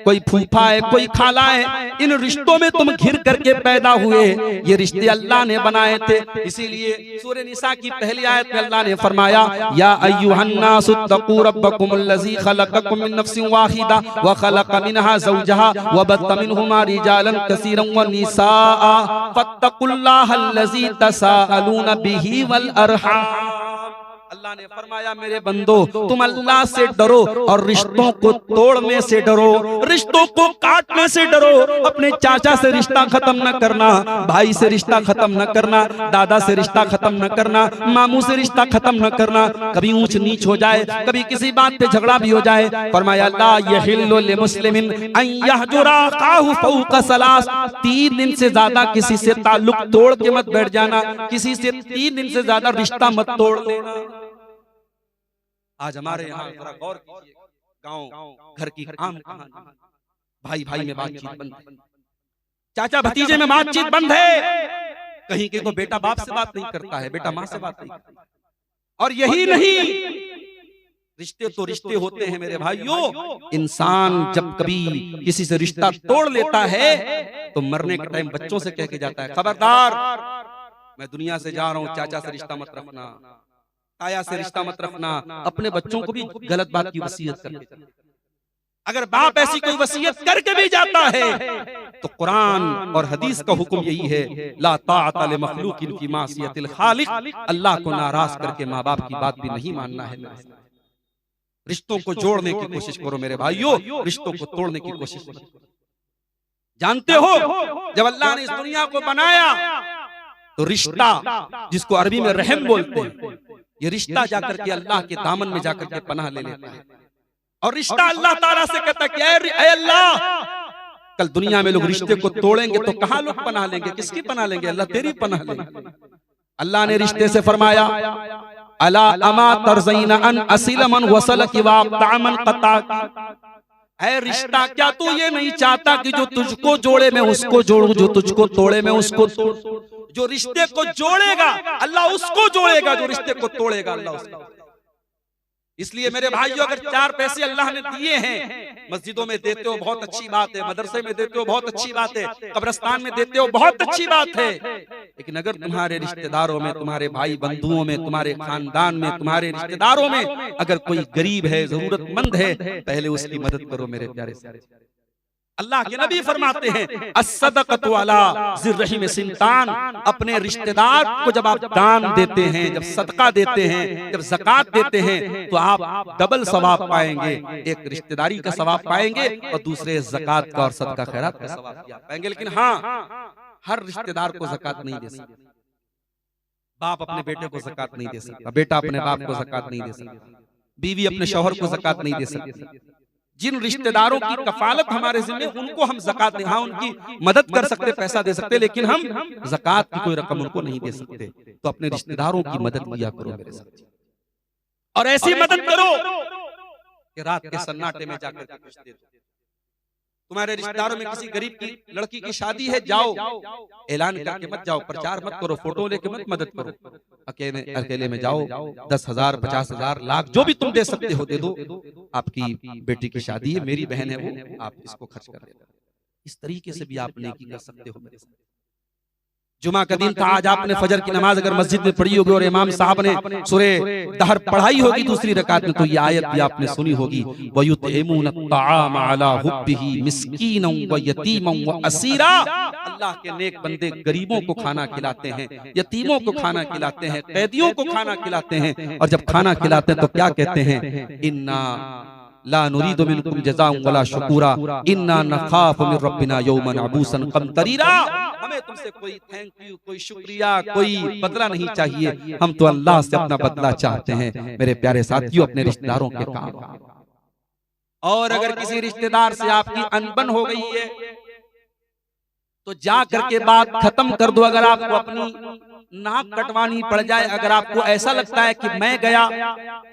कोई फूफा है, कोई खाला है। इन रिश्तों में तुम घिर करके पैदा हुए, ये रिश्ते अल्लाह ने बनाए थे। इसीलिए सूरह निसा की पहली आयत में अल्लाह ने फरमाया, या अय्युहन्नासु तक़ू रब्बकुमुल्लज़ी खलक़कुम मिन नफ्सिन वाहिदा व खलक़ मिनहा ज़ौजहा व बत्त मिनहुमा रिजालन कसीरन व निसाअ फत्तक़ुल्लाहल्लज़ी तसाअलून बिही वल अरहाम। अल्लाह ने फरमाया मेरे बंदो तुम अल्लाह से डरो और रिश्तों को तोड़ने से डरो, रिश्तों को काटने से डरो। अपने चाचा से रिश्ता खत्म न करना, भाई से रिश्ता खत्म न करना, दादा से रिश्ता खत्म न करना, मामू से रिश्ता खत्म न करना। कभी ऊंच नीच हो जाए, कभी किसी बात पे झगड़ा भी हो जाए, फरमाया ला यहिल्लु लिमुस्लिमिन अन यहजुरा अखाहु फौका सलास। 3 दिन से ज्यादा किसी से ताल्लुक तोड़ के मत बैठ जाना, किसी से 3 दिन से ज्यादा रिश्ता मत तोड़ लेना। आज हमारे यहाँ थोड़ा गौर कीजिए, गांव घर की आम कहानी, भाई भाई में बातचीत बंद है, चाचा भतीजे में बातचीत बंद है, कहीं के को बेटा बाप से बात नहीं करता है, बेटा माँ से बात नहीं करता। और यही नहीं, रिश्ते तो रिश्ते होते हैं मेरे भाइयों। इंसान जब कभी किसी से रिश्ता तोड़ लेता है तो मरने के टाइम बच्चों से कह के जाता है खबरदार मैं दुनिया से जा रहा हूँ, चाचा से रिश्ता मत रखना, ताया से रिश्ता मत रखना। अपने बच्चों को भी गलत बात की वसीयत करते। अगर बाप ऐसी कोई वसीयत करके भी जाता है तो कुरान और हदीस का हुक्म यही है, ला ताअता लि मखलूकिन फी मासियतिल खालिक। अल्लाह को नाराज करके माँ बाप की बात भी नहीं मानना है। रिश्तों को जोड़ने की कोशिश करो मेरे भाइयों, रिश्तों को तोड़ने की कोशिश मत करो। जानते हो जब अल्लाह ने इस दुनिया को बनाया तो रिश्ता, जिसको अरबी में रहम बोलते हैं, ये रिश्ता जाकर के अल्लाह के दामन में जाकर के पनाह ले लेता है। और रिश्ता अल्लाह ताला से कहता है कि ऐ अल्लाह, कल दुनिया में लोग रिश्ते को तोड़ेंगे तो कहां लोग पनाह लेंगे, किसकी पनाह लेंगे? अल्लाह तेरी पनाह लेंगे। अल्लाह ने रिश्ते से फरमाया अला अमा तरज़ीना अन असिल मन वसल की वाक़तामन क़ता। ऐ रिश्ता, क्या तू ये नहीं चाहता कि जो तुझको जोड़े मैं उसको जोड़ूं, जो तुझको तोड़े मैं उसको तोड़। जो रिश्ते को जोड़ेगा अल्लाह उसको जोड़ेगा, जो रिश्ते को तोड़ेगा अल्लाह उसको। इसलिए मेरे भाइयों, अगर 4 पैसे अल्लाह ने दिए हैं, मस्जिदों में देते हो बहुत अच्छी बात है, मदरसे में देते हो बहुत अच्छी बात है, कब्रिस्तान में देते हो बहुत अच्छी बात है, लेकिन अगर तुम्हारे रिश्तेदारों में, तुम्हारे भाई बंधुओं में, तुम्हारे खानदान में, तुम्हारे रिश्तेदारों में अगर कोई गरीब है, जरूरतमंद है, पहले उसकी मदद करो मेरे प्यारे से। अल्लाह के नबी फरमाते हैं अस्सदक़तु अला ज़िर्रहिम सिंतान। अपने रिश्तेदार को जब आप दान देते हैं, जब सदका देते हैं, जब ज़कात देते हैं तो आप डबल सवाब पाएंगे। एक रिश्तेदारी का सवाब पाएंगे और दूसरे ज़कात का और सदका खैरात का सवाब पाएंगे। लेकिन हाँ, हर रिश्तेदार को ज़कात नहीं दे सकता। बाप अपने बेटे को ज़कात नहीं दे सकता, बेटा अपने बाप को ज़कात नहीं दे सकता, बीवी अपने शौहर को ज़कात नहीं दे सकती। जिन रिश्तेदारों की कफालत हमारे जिम्मे, उनको हम ज़कात नहीं, हाँ उनकी मदद कर सकते, पैसा दे सकते, लेकिन हम ज़कात की कोई रकम उनको नहीं दे सकते। तो अपने रिश्तेदारों की मदद किया करो मेरे साथ, और ऐसी मदद करो कि रात के सन्नाटे में जाकर के कुछ दे दो। तुम्हारे रिश्तेदारों में किसी गरीब की लड़की की शादी है, जाओ, ऐलान करके मत जाओ, प्रचार मत करो, फोटो लेके मत मदद करो, अकेले में जाओ, 10,000 50,000 लाख जो भी तुम दे सकते हो दे दो। आपकी बेटी की शादी है, मेरी बहन है वो, आप इसको खर्च कर देना। इस तरीके से भी आप नेकी कर सकते हो मेरे साथ। जुमा का दिन था, आज आपने फजर की नमाज अगर मस्जिद में पढ़ी होगी और इमाम साहब ने सूरे दहर पढ़ाई होगी दूसरी रकात में, तो ये आयत भी आपने सुनी होगी, वयुतइमून अत्ताआम अला हुब्बिही मिस्कीनन व यतीमन व असीरा। अल्लाह के नेक बंदे गरीबों को खाना खिलाते हैं, यतीमों को खाना खिलाते हैं, कैदियों को खाना खिलाते हैं। और जब खाना खिलाते हैं तो क्या कहते हैं, इन्ना ला नुरीदु मिनकुम जज़ाअन वला शुकुरा इन्ना नखाफु मिन रब्बिना यौमन अबूसन कमतरीरा। हमें तुमसे कोई थैंक यू, कोई शुक्रिया, कोई बदला नहीं चाहिए, हम तो अल्लाह से अपना बदला चाहते हैं। मेरे प्यारे साथियों, अपने रिश्तेदारों के काम। और अगर किसी रिश्तेदार से आपकी अनबन हो गई है तो जा करके बात खत्म कर दो। अगर आपको अपनी नाक कटवानी पड़ जाए, अगर आपको ऐसा लगता है कि मैं गया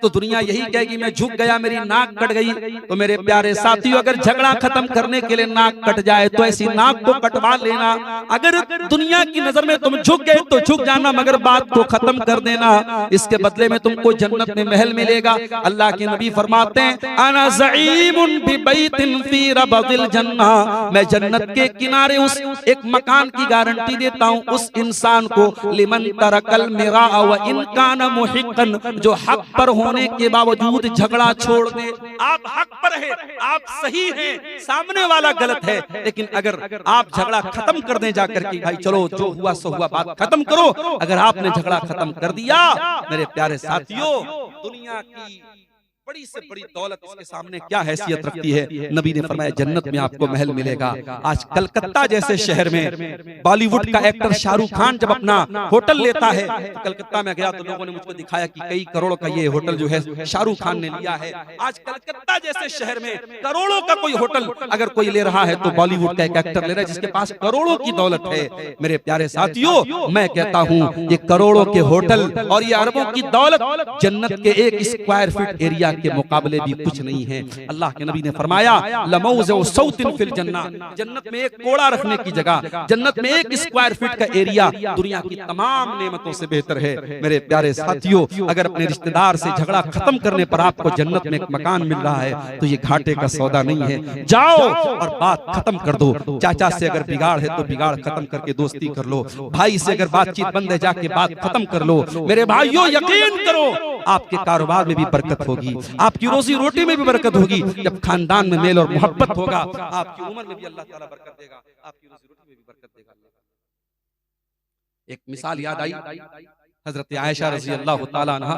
तो दुनिया यही कहेगी मैं झुक गया, मेरी नाक कट गई, तो मेरे प्यारे साथियों, अगर झगड़ा खत्म करने के लिए नाक कट जाए तो ऐसी नाक को कटवा लेना। अगर दुनिया की नजर में तुम झुक गए तो झुक जाना, मगर बात को खत्म कर देना, इसके बदले में तुमको जन्नत में महल मिलेगा। अल्लाह के नबी फरमाते हैं अना ज़ईमुन बिबैतिन फी रबदिल जन्ना, मैं जन्नत के किनारे उस एक मकान की गारंटी देता हूँ उस इंसान को लिमन तरकल मिरा व इन कान मुहिqqन, जो हक पर होने के बावजूद झगड़ा छोड़ दे। आप हक पर है, आप सही हैं, सामने वाला गलत है, लेकिन अगर आप झगड़ा खत्म कर दें जाकर के, भाई चलो जो हुआ सो हुआ, बात खत्म करो, अगर आपने झगड़ा खत्म कर दिया, मेरे प्यारे साथियों, दुनिया की बड़ी से बड़ी दौलत इसके सामने क्या हैसियत रखती है। नबी ने फरमाया जन्नत में आपको महल मिलेगा। आज कलकत्ता जैसे शहर में बॉलीवुड का एक्टर शाहरुख खान जब अपना होटल लेता है, तो कलकत्ता में गया तो लोगों ने मुझको दिखाया कि कई करोड़ का ये होटल जो है शाहरुख खान ने लिया है। आज कलकत्ता जैसे शहर में करोड़ों का कोई होटल अगर कोई ले रहा है तो बॉलीवुड का एक एक्टर ले रहा है जिसके पास करोड़ों की दौलत है। मेरे प्यारे साथियों, मैं कहता हूँ ये करोड़ों के होटल और ये अरबों की दौलत जन्नत के 1 स्क्वायर फीट एरिया के मुकाबले भी कुछ नहीं है। अल्लाह के नबी ने फरमाया लमौज़उ सौतिन फिल जन्ना, जन्नत में एक कोड़ा रखने की जगह, जन्नत में 1 स्क्वायर फीट का एरिया दुनिया की तमाम नेमतों से बेहतर है। मेरे प्यारे साथियों, अगर अपने रिश्तेदार से झगड़ा खत्म करने पर आपको जन्नत में एक मकान मिल रहा है तो ये घाटे का सौदा नहीं है। जाओ और बात खत्म कर दो। चाचा से अगर बिगाड़ है तो बिगाड़ खत्म करके दोस्ती कर लो। भाई से अगर बातचीत बंद है जाके बात खत्म कर लो। मेरे भाइयों, यकीन करो आपके कारोबार में भी बरकत होगी, आपकी रोजी रोटी में भी बरकत होगी। जब खानदान में मेल और मोहब्बत होगा, आपकी उम्र में भी अल्लाह ताला बरकत देगा, आपकी रोजी रोटी में भी बरकत देगा। एक मिसाल याद आई, हजरत आयशा रज़ी अल्लाह ताला अन्हा,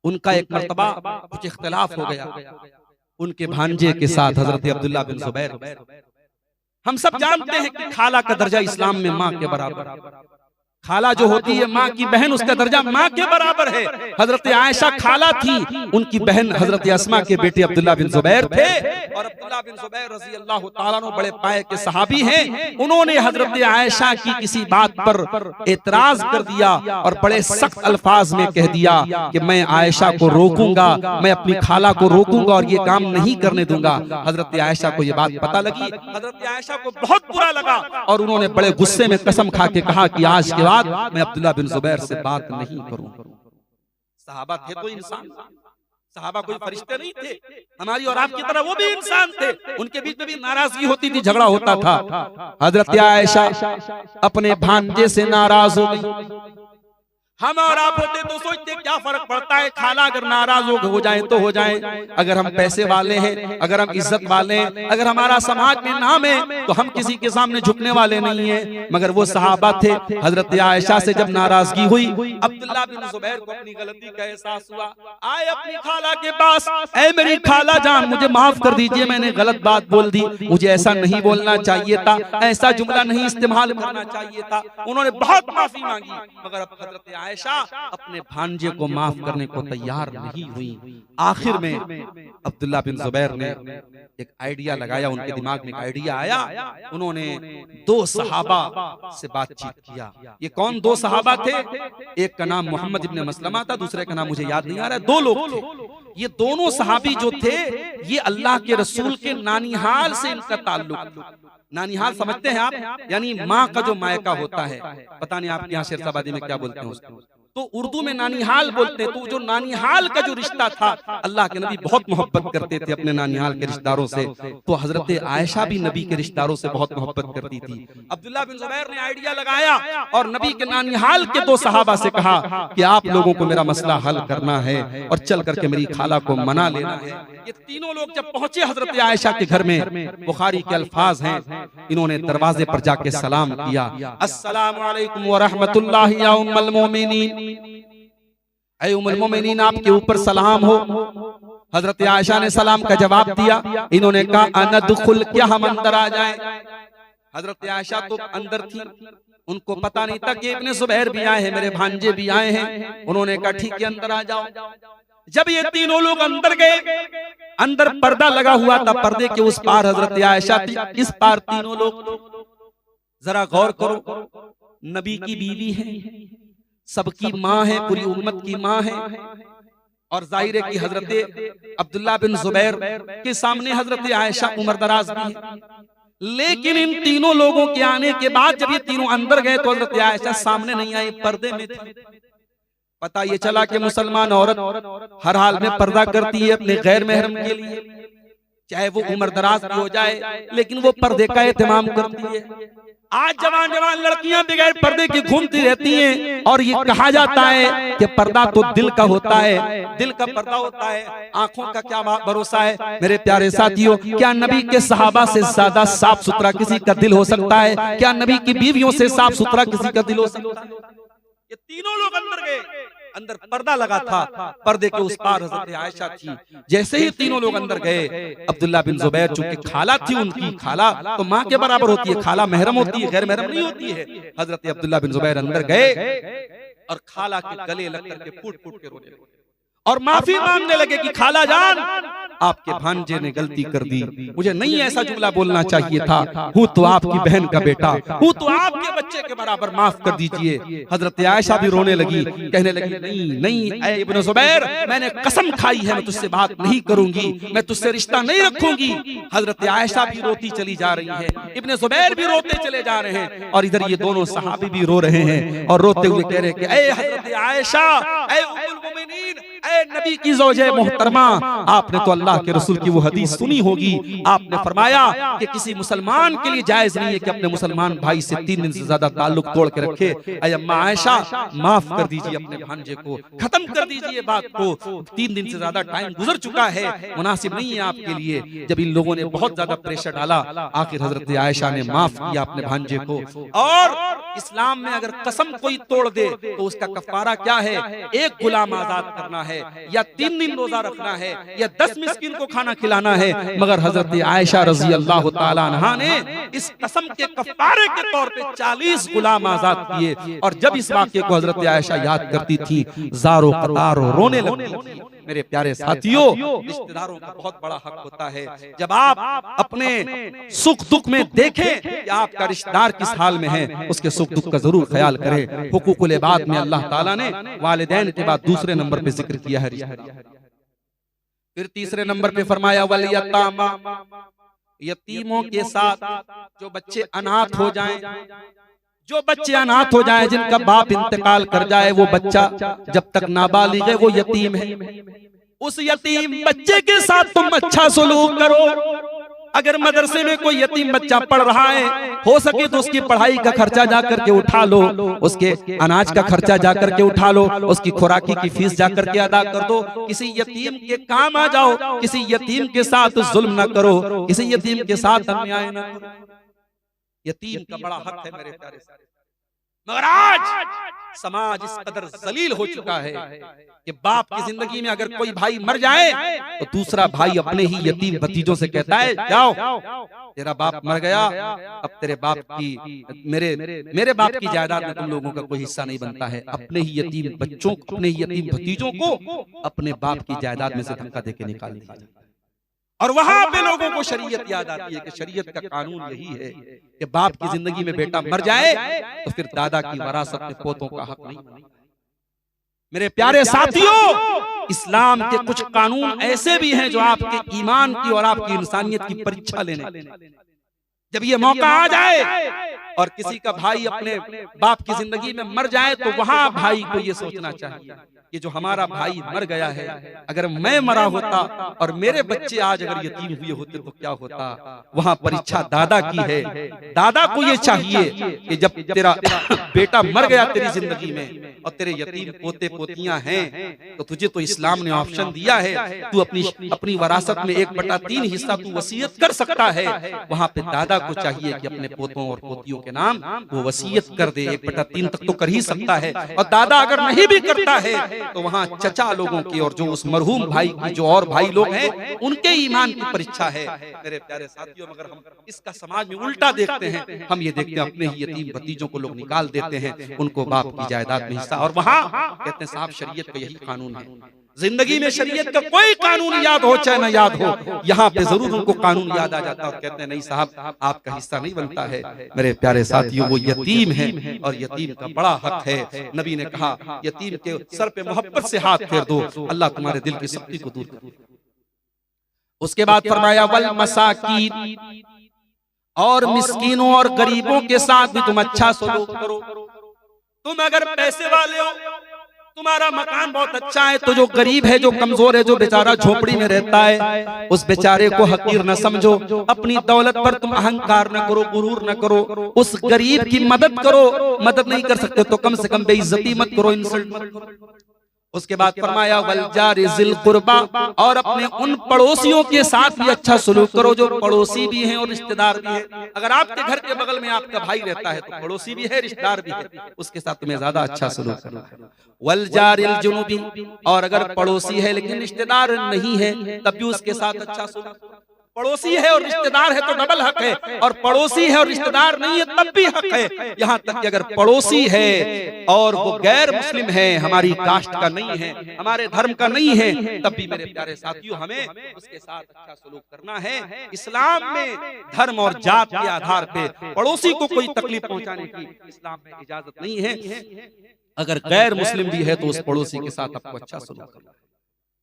उनका एक मर्तबा कुछ इख्तिलाफ हो गया उनके भांजे के साथ, हजरत अब्दुल्ला बिन जुबैर। हम सब जानते हैं कि खाला का दर्जा इस्लाम में माँ के बराबर, खाला जो होती है माँ की बहन, उसका दर्जा माँ के बराबर है। हजरत आयशा खाला थी, उनकी बहन हजरत अस्मा के बेटे अब्दुल्ला बिन जुबैर थे, और अब्दुल्ला बिन जुबैर रज़ी अल्लाह ताला अन्हु बड़े पाए के सहाबी हैं। उन्होंने हजरत आयशा की किसी बात पर एतराज कर दिया और बड़े सख्त अल्फाज में कह दिया कि मैं आयशा को रोकूंगा, मैं अपनी खाला को रोकूंगा और ये काम नहीं करने दूंगा। हजरत आयशा को ये बात पता लगी, हजरत आयशा को बहुत बुरा लगा और उन्होंने बड़े गुस्से में कसम खा के कहा कि आज के बाद मैं अब्दुल्ला बिन जुबैर से बात नहीं करूं। सहाबा थे तो इंसान, सहाबा कोई फरिश्ते नहीं थे, हमारी और आपकी तरह वो भी इंसान थे। उनके बीच में भी नाराजगी होती थी, झगड़ा होता था। हजरत आयशा अपने भांजे से नाराज हो गई। हम और आप होते तो सोचते क्या फर्क पड़ता है, खाला अगर नाराज हो जाए तो हो जाए। अगर हम पैसे वाले हैं, अगर हम इज्जत वाले हैं, अगर हमारा समाज में नाम है तो हम किसी के सामने झुकने वाले नहीं हैं। मगर वो सहाबा थे, हजरत आयशा से जब नाराजगी हुई, अब्दुल्ला बिन जुबैर को अपनी गलती का एहसास हुआ, आए अपनी खाला के पास, ऐ मेरी खाला जान मुझे माफ कर दीजिए, मैंने गलत बात बोल दी, मुझे ऐसा नहीं बोलना चाहिए था, ऐसा जुमला नहीं इस्तेमाल करना चाहिए था। उन्होंने बहुत माफी मांगी, मगर अब हजरत आयशा अपने भांजे को माफ करने को तैयार नहीं हुई। आखिर में अब्दुल्ला बिन जुबैर ने एक आइडिया लगाया, उनके दिमाग में एक आइडिया आया। उन्होंने 2 सहाबा से बातचीत किया। ये कौन 2 सहाबा थे? एक का नाम मोहम्मद इब्ने मसलमा था, दूसरे का नाम मुझे याद नहीं आ रहा है। 2 लोग थे। ये दोनों सहाबी जो थे ये अल्लाह के रसूल के नानिहाल से इनका ताल्लुक। नानिहाल समझते हैं आप? यानी माँ का जो मायका होता है, पता नहीं आपके यहाँ शेरशाबादी में क्या बोलते हैं उसको, तो उर्दू में नानिहाल बोलते हैं। तो जो नानिहाल का जो रिश्ता था, अल्लाह के नबी बहुत मोहब्बत करते थे अपने नानिहाल के रिश्तेदारों से, तो हजरत आयशा भी नबी के रिश्तेदारों से बहुत मोहब्बत करती थी। अब्दुल्ला बिन जुबैर ने आइडिया लगाया और नबी के नानिहाल के 2 सहाबा से कहा कि आप लोगों को मेरा मसला हल करना है और चल करके मेरी खाला को मना लेना है। ये तीनों लोग जब पहुंचे हजरत आयशा के घर में, बुखारी के अल्फाज हैं, इन्होंने दरवाजे पर जाके सलाम किया, अस्सलामु अलैकुम व रहमतुल्लाहि या उम्मुल मोमिनीन, ऐ उम्मुल मोमिनीन आपके ऊपर सलाम हो। हजरत आयशा ने सलाम का जवाब दिया। इन्होंने कहा अनदखुल, क्या हम अंदर आ जाएं? हजरत आयशा तो अंदर थी, उनको पता नहीं था कि इब्ने जुबैर भी आए हैं, मेरे भांजे भी आए हैं। उन्होंने कहा ठीक है अंदर आ जाओ। जब ये तीनों लोग अंदर गए, अंदर पर्दा लगा हुआ था, पर्दे के उस पार हजरत आयशा थी, इस पार तीनों लोग। जरा गौर करो, नबी की बीवी है, सबकी माँ है, पूरी उम्मत की माँ है, और जाहिर है कि हजरत अब्दुल्ला बिन जुबैर के सामने हजरत आयशा उम्रदराज भी है। लेकिन इन तीनों लोगों के आने के बाद जब ये तीनों अंदर गए तो हजरत आयशा सामने नहीं आई, पर्दे में थी। पता ये चला कि मुसलमान औरत हर हाल में पर्दा करती है अपने गैर महरम के लिए, चाहे वो उम्रदराज भी हो जाए, लेकिन वो पर्दे का एहतमाम करती है। आज जवान जवान लड़कियां बगैर पर्दे की घूमती रहती हैं और ये कहा जाता है कि पर्दा तो दिल का होता है, दिल का पर्दा होता है, आंखों का क्या भरोसा है। मेरे प्यारे साथियों, क्या नबी के सहाबा से ज्यादा साफ सुथरा किसी का दिल हो सकता है? क्या नबी की बीवियों से साफ सुथरा किसी का दिल हो सकता है? ये तीनों लोग अंदर गए, अंदर पर्दा लगा था, पर्दे के उस पार हजरत आयशा थी। जैसे ही तीनों लोग अंदर गए, अब्दुल्ला बिन जुबैर चूंकि खाला थी उनकी, खाला तो माँ के बराबर होती है, खाला महरम होती है, गैर महरम नहीं होती है। हजरत अब्दुल्ला बिन जुबैर अंदर गए और खाला के गले लग करके फूट फूट के रोने लगे और माफी मांगने लगे कि खाला जान, आपके भांजे ने गलती कर दी, मुझे नहीं ऐसा जुमला बोलना चाहिए था, हूँ तो आपकी बहन का बेटा, हूँ तो आपके बच्चे के बराबर, माफ कर दीजिए। हजरत आयशा भी रोने लगी, कहने लगी नहीं नहीं ऐ इब्न जुबैर, मैंने कसम खाई है मैं तुझसे बात नहीं करूंगी, मैं तुझसे रिश्ता नहीं रखूंगी। हजरत आयशा भी रोती चली जा रही है, इब्न जुबैर भी रोते चले जा रहे हैं और इधर ये दोनों सहाबी भी रो रहे हैं और रोते हुए कह रहे हैं कि ऐ हजरत आयशा, ऐ उम्मुल मोमिनीन, ऐ नबी की ज़ौजे मोहतरमा, आपने तो अल्लाह के रसूल की वो हदीस सुनी होगी, आपने फरमाया कि किसी मुसलमान के लिए जायज नहीं है कि अपने मुसलमान भाई से 3 दिन से ज्यादा ताल्लुक तोड़ के रखे। ऐ अम्मा आयशा, माफ कर दीजिए अपने भांजे को, खत्म कर दीजिए बात को, 3 दिन से ज्यादा टाइम गुजर चुका है, मुनासिब नहीं है आपके लिए। जब इन लोगों ने बहुत ज्यादा प्रेशर डाला, आखिर हजरत आयशा ने माफ किया अपने भांजे को। और इस्लाम में अगर कसम कोई तोड़ दे तो उसका कफारा क्या है? एक गुलाम आजाद करना है, या 3 दिन रोजा रखना है, या 10 मिस्किन को खाना खिलाना है। मगर हजरत आयशा रजी अल्लाह तआला अन्हा ने इस कसम के कफारे के तौर पे 40 गुलाम आजाद किए। और जब इस वाक्य को हजरत आयशा याद करती थी, ज़ारो कतारो रोने लगती थी। मेरे प्यारे साथियों, रिश्तेदारों का बहुत बड़ा हक होता है। जब आप अपने सुख दुख में देखें कि आपका रिश्तेदार किस हाल में है, उसके सुख दुख का जरूर ख्याल करें। हुकूकुल इबाद में अल्लाह ताला ने वालिदैन के बाद दूसरे नंबर पे जिक्र किया है। फिर तीसरे नंबर पे फरमाया वल यतामा, यतीमों के साथ जो बच्चे अनाथ हो जाएं, जो बच्चे अनाथ हो जाएं, जिनका बाप इंतकाल कर जाए, वो बच्चा जब तक नाबालिग है वो यतीम है। उस यतीम बच्चे के साथ तुम अच्छा सलूक करो। अगर मदरसे में कोई यतीम बच्चा पढ़ रहा है, हो सके तो उसकी पढ़ाई का खर्चा जाकर के उठा लो, उसके अनाज का खर्चा जाकर के उठा लो, उसकी खुराकी की फीस जाकर के अदा कर दो। किसी यतीम के काम आ जाओ, किसी यतीम के साथ जुल्म न करो, किसी यतीम के साथ अन्याय न करो। यतीम का बड़ा हक है मेरे प्यारे सारे। मगर आज समाज इस कदर जलील हो चुका है कि बाप की जिंदगी में अगर कोई भाई मर जाए तो दूसरा भाई अपने ही यतीम भतीजों से कहता है जाओ, तेरा बाप मर गया, अब तेरे बाप की मेरे बाप की जायदाद में तुम लोगों का कोई हिस्सा नहीं बनता है। अपने ही यतीम बच्चों, अपने ही यतीम भतीजों को अपने बाप की जायदाद में से धक्का देके निकाल दिया। और वहां पे लोगों को शरीयत याद आती है कि शरीयत का कानून यही है कि बाप की जिंदगी में बेटा मर जाए तो फिर दादा की वरासत में पोतों का हक नहीं। मेरे प्यारे साथियों, इस्लाम के कुछ कानून ऐसे भी हैं जो आपके ईमान की और आपकी इंसानियत की परीक्षा लेने। जब ये मौका आ जाए और किसी का भाई अपने बाप की जिंदगी में मर जाए तो वहां भाई को ये सोचना चाहिए कि जो हमारा भाई मर गया है, अगर मैं मरा होता और मेरे बच्चे आज अगर यतीम हुए होते तो क्या होता। वहां परीक्षा दादा की है। दादा को ये चाहिए कि जब तेरा बेटा मर गया तेरी जिंदगी में और तेरे यतीम पोते पोतियां हैं तो तुझे तो इस्लाम ने ऑप्शन दिया है, तू अपनी वरासत में 1/3 हिस्सा तू वसीयत कर सकता है। वहां पे दादा को चाहिए कि अपने पोतों और पोतियों के नाम वो वसीयत कर दे। 1/3 तक तो कर ही सकता है। और दादा अगर नहीं भी करता है तो वहां चचा लोगों की और जो उस मरहूम भाई की जो और भाई लोग हैं उनके ईमान की परीक्षा है। मेरे प्यारे साथियों, मगर हम इसका समाज में उल्टा देखते हैं। हम ये देखते हैं अपने ही यतीम भतीजों को लोग निकाल देते हैं, उनको बाप की जायदाद में हिस्सा। और वहां कहते हैं साहब शरीयत का यही कानून है। जिंदगी में शरीयत का कोई कानून याद हो चाहे ना याद हो, यहाँ पे जरूर उनको कानून याद आ जाता है और कहते हैं नहीं साहब आपका हिस्सा नहीं बनता है। मेरे प्यारे साथियों, वो यतीम है और यतीम का बड़ा हक है। नबी ने कहा यतीम के सर पे मोहब्बत से हाथ फेर दो, अल्लाह तुम्हारे दिल की सख्ती को दूर कर दे। उसके बाद फरमाया वल मसाकीन, और मिस्कीनों और गरीबों के साथ भी तुम अच्छा सलूक करो। तुम अगर पैसे वाले हो तुम्हारा मकान बहुत अच्छा है, तो जो गरीब है, जो कमजोर है, जो बेचारा झोपड़ी में रहता है, उस बेचारे को हकीर न समझो। अपनी दौलत पर तुम अहंकार न करो, गुरूर न करो। उस गरीब की मदद करो, मदद नहीं कर सकते तो कम से कम बेइज्जती मत करो, इंसल्ट मत करो। उसके बाद फरमाया वल जारि जिल कुर्बा, और अपने उन पड़ोसियों के साथ भी अच्छा सलूक करो जो पड़ोसी भी हैं और रिश्तेदार भी हैं। अगर आपके घर के बगल में आपका भाई रहता है तो पड़ोसी भी है, रिश्तेदार भी है, उसके साथ तुम्हें ज्यादा अच्छा सलूक करना है। वल जारिल जुनुबी, और अगर पड़ोसी है लेकिन रिश्तेदार नहीं है तब भी उसके साथ अच्छा सलूक। पड़ोसी है और रिश्तेदार है तो डबल हक है, और पड़ोसी है और रिश्तेदार नहीं है तब भी हक है। यहाँ तक कि अगर पड़ोसी है और वो गैर मुस्लिम है, हमारी कास्ट का नहीं है, हमारे धर्म का नहीं है, तब भी मेरे प्यारे साथियों हमें उसके साथ अच्छा सलूक करना है। इस्लाम में धर्म और जात के आधार पे पड़ोसी को कोई तकलीफ पहुंचाने की इस्लाम में इजाजत नहीं है। अगर गैर मुस्लिम भी है तो उस पड़ोसी के साथ आपको अच्छा सलूक करना है।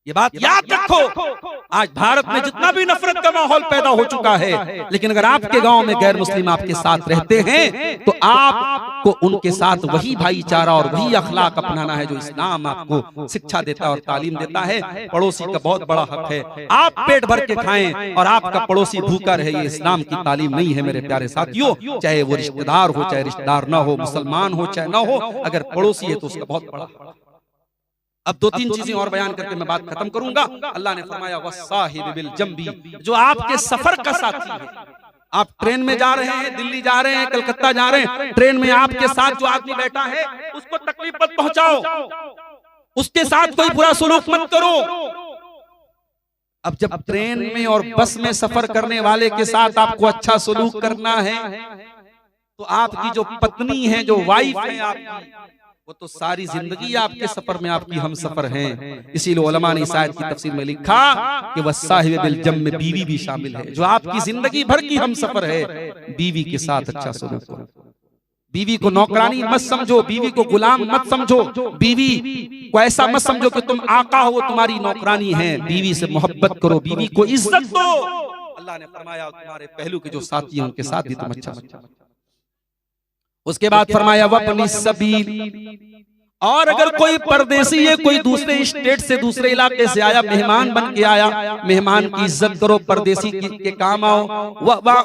ये बात याद रखो। आज भारत में जितना भी नफरत का माहौल पैदा हो चुका है, लेकिन अगर आपके गांव में गैर मुस्लिम आपके साथ रहते हैं तो आपको उनके साथ वही भाईचारा और वही अखलाक अपनाना है जो इस्लाम आपको शिक्षा देता है और तालीम देता है। पड़ोसी का बहुत बड़ा हक है, आप पेट भर के खाएं और आपका पड़ोसी भूखा रहे, ये इस्लाम की तालीम नहीं है मेरे प्यारे साथियों। चाहे वो रिश्तेदार हो, चाहे रिश्तेदार ना हो, मुसलमान हो चाहे ना हो, अगर पड़ोसी है तो उसका बहुत बड़ा हक। अब दो तीन चीजें और बयान करके मैं बात खत्म करूंगा। अल्लाह ने फरमाया वस्साहिब बिल जंबी, जो आपके सफर का साथी है। आप ट्रेन में जा रहे हैं, दिल्ली जा रहे हैं, कलकत्ता जा रहे हैं, ट्रेन में आपके साथ जो आदमी बैठा है उसको तकलीफ मत पहुंचाओ, उसके साथ कोई बुरा सलूक मत करो। अब जब ट्रेन में और बस में सफर करने वाले के साथ आपको अच्छा सलूक करना है तो आपकी जो पत्नी है, जो वाइफ है आपकी, वो तो सारी जिंदगी आपके सफर में आपकी हम सफर हैं। इसीलिए उलमा ने इस आयत की तफसीर में लिखा कि वस्साहिब बिल जम में बीवी भी शामिल है, जो आपकी जिंदगी भर की हम सफर है। बीवी के साथ अच्छा सलूक करो, बीवी को नौकरानी मत समझो, बीवी को गुलाम मत समझो, बीवी को ऐसा मत समझो कि तुम आका हो, वो तुम्हारी नौकरानी है। बीवी से मोहब्बत करो, बीवी को इज्जत दो। अल्लाह ने फरमाया तुम्हारे पहलू के जो साथी हैं उनके साथ भी तुम अच्छा। उसके बाद फरमाया वपनी सबील, और अगर कोई परदेसी है, कोई दूसरे स्टेट से, दूसरे इलाके से आया, मेहमान बन के आया, मेहमान की इज्जत करो, परदेसी के काम आओ।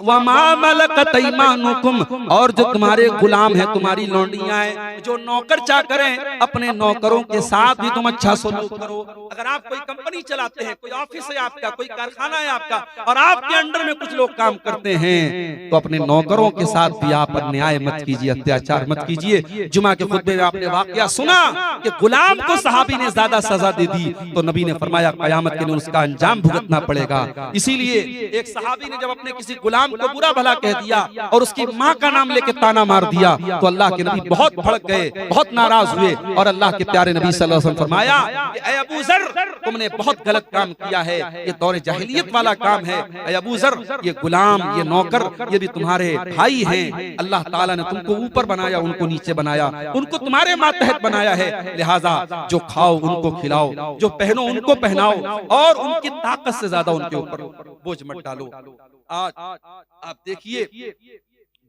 वमा मलकत अयमानुकुम, और जो तुम्हारे गुलाम है, तुम्हारी लौंडियां हैं, जो नौकर चाकर हैं, अपने नौकरों के साथ भी तुम अच्छा सलूक करो। अगर आप कोई कंपनी चलाते हैं, कोई ऑफिस है आपका, कोई कारखाना है आपका, और आपके अंडर में कुछ लोग काम करते हैं, तो अपने नौकरों के साथ भी आप अन्याय मत कीजिए, अत्याचार मत कीजिए। जुमा के खुतबे में आपने वाकया सुना कि गुलाम को सहाबी ने ज्यादा सजा दे दी, तो नबी ने फरमाया कयामत के दिन उसका अंजाम भुगतना पड़ेगा। इसीलिए एक सहाबी ने जब अपने किसी गुलाम को बुरा भला कह दिया और उसकी माँ का नाम लेके ताना मार दिया, तो अल्लाह के नबी बहुत भड़क गए, बहुत नाराज हुए, और अल्लाह के प्यारे नबी सल्लल्लाहु अलैहि वसल्लम फरमाया कि ऐ अबू ज़र, तुमने बहुत गलत काम किया है, ये दौरे जाहिलियत वाला काम है। ऐ अबू ज़र, ये गुलाम, ये नौकर, ये भी तुम्हारे भाई हैं। अल्लाह ताला ने तुमको ऊपर बनाया, उनको नीचे बनाया, उनको तुम्हारे मातहत बनाया है। लिहाजा जो खाओ उनको खिलाओ, जो पहनो उनको पहनाओ, और उनकी ताकत से ज्यादा उनके ऊपर बोझ मत डालो। आज आप देखिए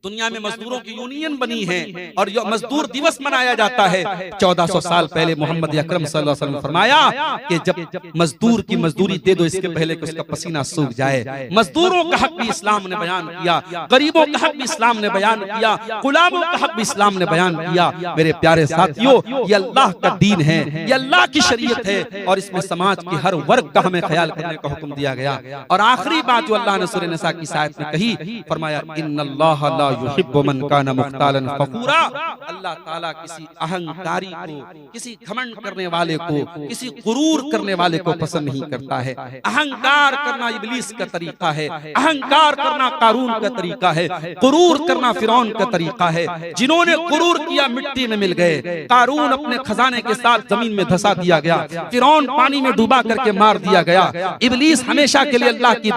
दुनिया में मजदूरों की यूनियन बनी है और यह मजदूर दिवस मनाया जाता है। 1400 साल पहले मोहम्मद अकरम सल्लल्लाहु अलैहि वसल्लम ने फरमाया कि जब मजदूर की मजदूरी दे दो, इसके पहले कि उसका पसीना सूख जाए। मजदूरों का हक भी इस्लाम ने बयान किया, गरीबों का हक भी इस्लाम ने बयान किया, गुलामों का हक भी इस्लाम ने बयान किया। मेरे प्यारे साथियों, ये अल्लाह का दीन है, ये अल्लाह की शरीयत है, और इसमें समाज के हर वर्ग का हमें ख्याल करने का हुक्म दिया गया। और आखिरी बात जो अल्लाह ने सूरह निसा की आयत में कही, फरमाया इन्नल्लाह ला युहिब्बु मन काना मुख्तालन फखूरा। अल्लाह ताला किसी अहंकारी को, किसी घमंड करने वाले को, किसी गुरूर करने वाले को पसंद नहीं करता है। अहंकार करना इब्लीस का तरीका है, अहंकार करना कारून का तरीका है, गुरूर करना फिरौन का तरीका है। जिन्होंने गुरूर किया मिट्टी में मिल गए, कारून अपने खजाने के साथ जमीन में धंसा दिया गया, फिरौन पानी में डूबा करके मार दिया गया, इब्लीस हमेशा के लिए अल्लाह की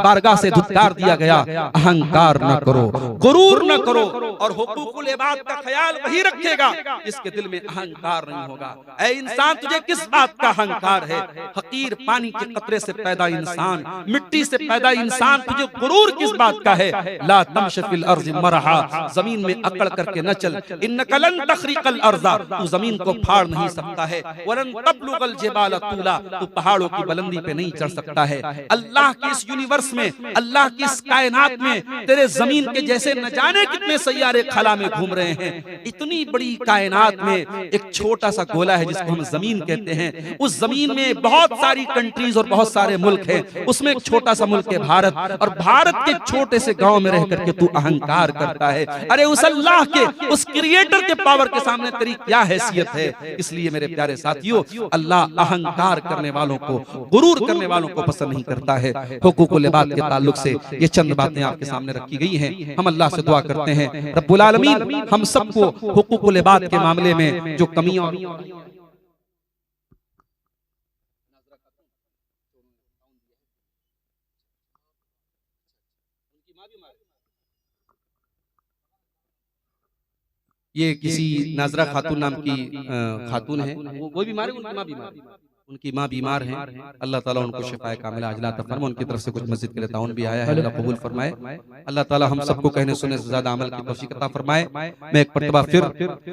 बारगाह से धुतकार दिया गया। अहंकार न करो, गुरूर न करो, और हुकूकुल इबाद का ख्याल वही रखेगा इसके दिल में अहंकार नहीं होगा। ऐ इंसान, तुझे किस बात का अहंकार है? हकीर पानी के कतरे से पैदा इंसान, मिट्टी से पैदा इंसान, तुझे गुरूर किस बात का है? ला तमश फिल अर्ज़ मरहा, जमीन में अकड़ करके न चल। इन्नका लन तखरिकल अर्ज़ा, तू जमीन को फाड़ नहीं सकता है। वलन तबलुगल जिबाल तूला, तू पहाड़ों की बुलंदी पे नहीं चढ़ सकता है। अल्लाह की इस यूनिवर्स में, अल्लाह की इस कायनात में तेरे जमीन के जैसे न जाने कितने सैयारे खला में घूम रहे हैं। इतनी बड़ी कायनात में एक छोटा सा गोला है जिसको हम जमीन कहते हैं। उस जमीन में बहुत सारी कंट्रीज और बहुत सारे मुल्क हैं। उसमें एक छोटा सा मुल्क है भारत, और भारत के छोटे से गांव में रह करके तू अहंकार करता है। अरे उस अल्लाह के, उस क्रिएटर के पावर के सामने तेरी क्या हैसियत है? इसलिए मेरे प्यारे साथियों, अल्लाह अहंकार करने वालों को, गुरूर करने वालों को पसंद नहीं करता है। हुकूकुल इबाद के ताल्लुक से ये चंद बातें आपके सामने रखी गई हैं। हम अल्लाह से दुआ करते हैं रब्बुल आलमीन हम सबको हुकूकुल इबाद के मामले में जो कमियां ये किसी नाजरा खातून नाम की खातून है, वो बीमार है, उनकी माँ बीमार हैं। अल्लाह ताला उनको शिफाए कामिला अजला अता फरमाए। उनकी तरफ से कुछ मस्जिद के लिए ताउन भी आया है, अल्लाह कबूल फरमाए। अल्लाह ताला हम सबको कहने सुनने से ज्यादा अमल की तौफीक अता फरमाए। मैं एक मरतबा फिर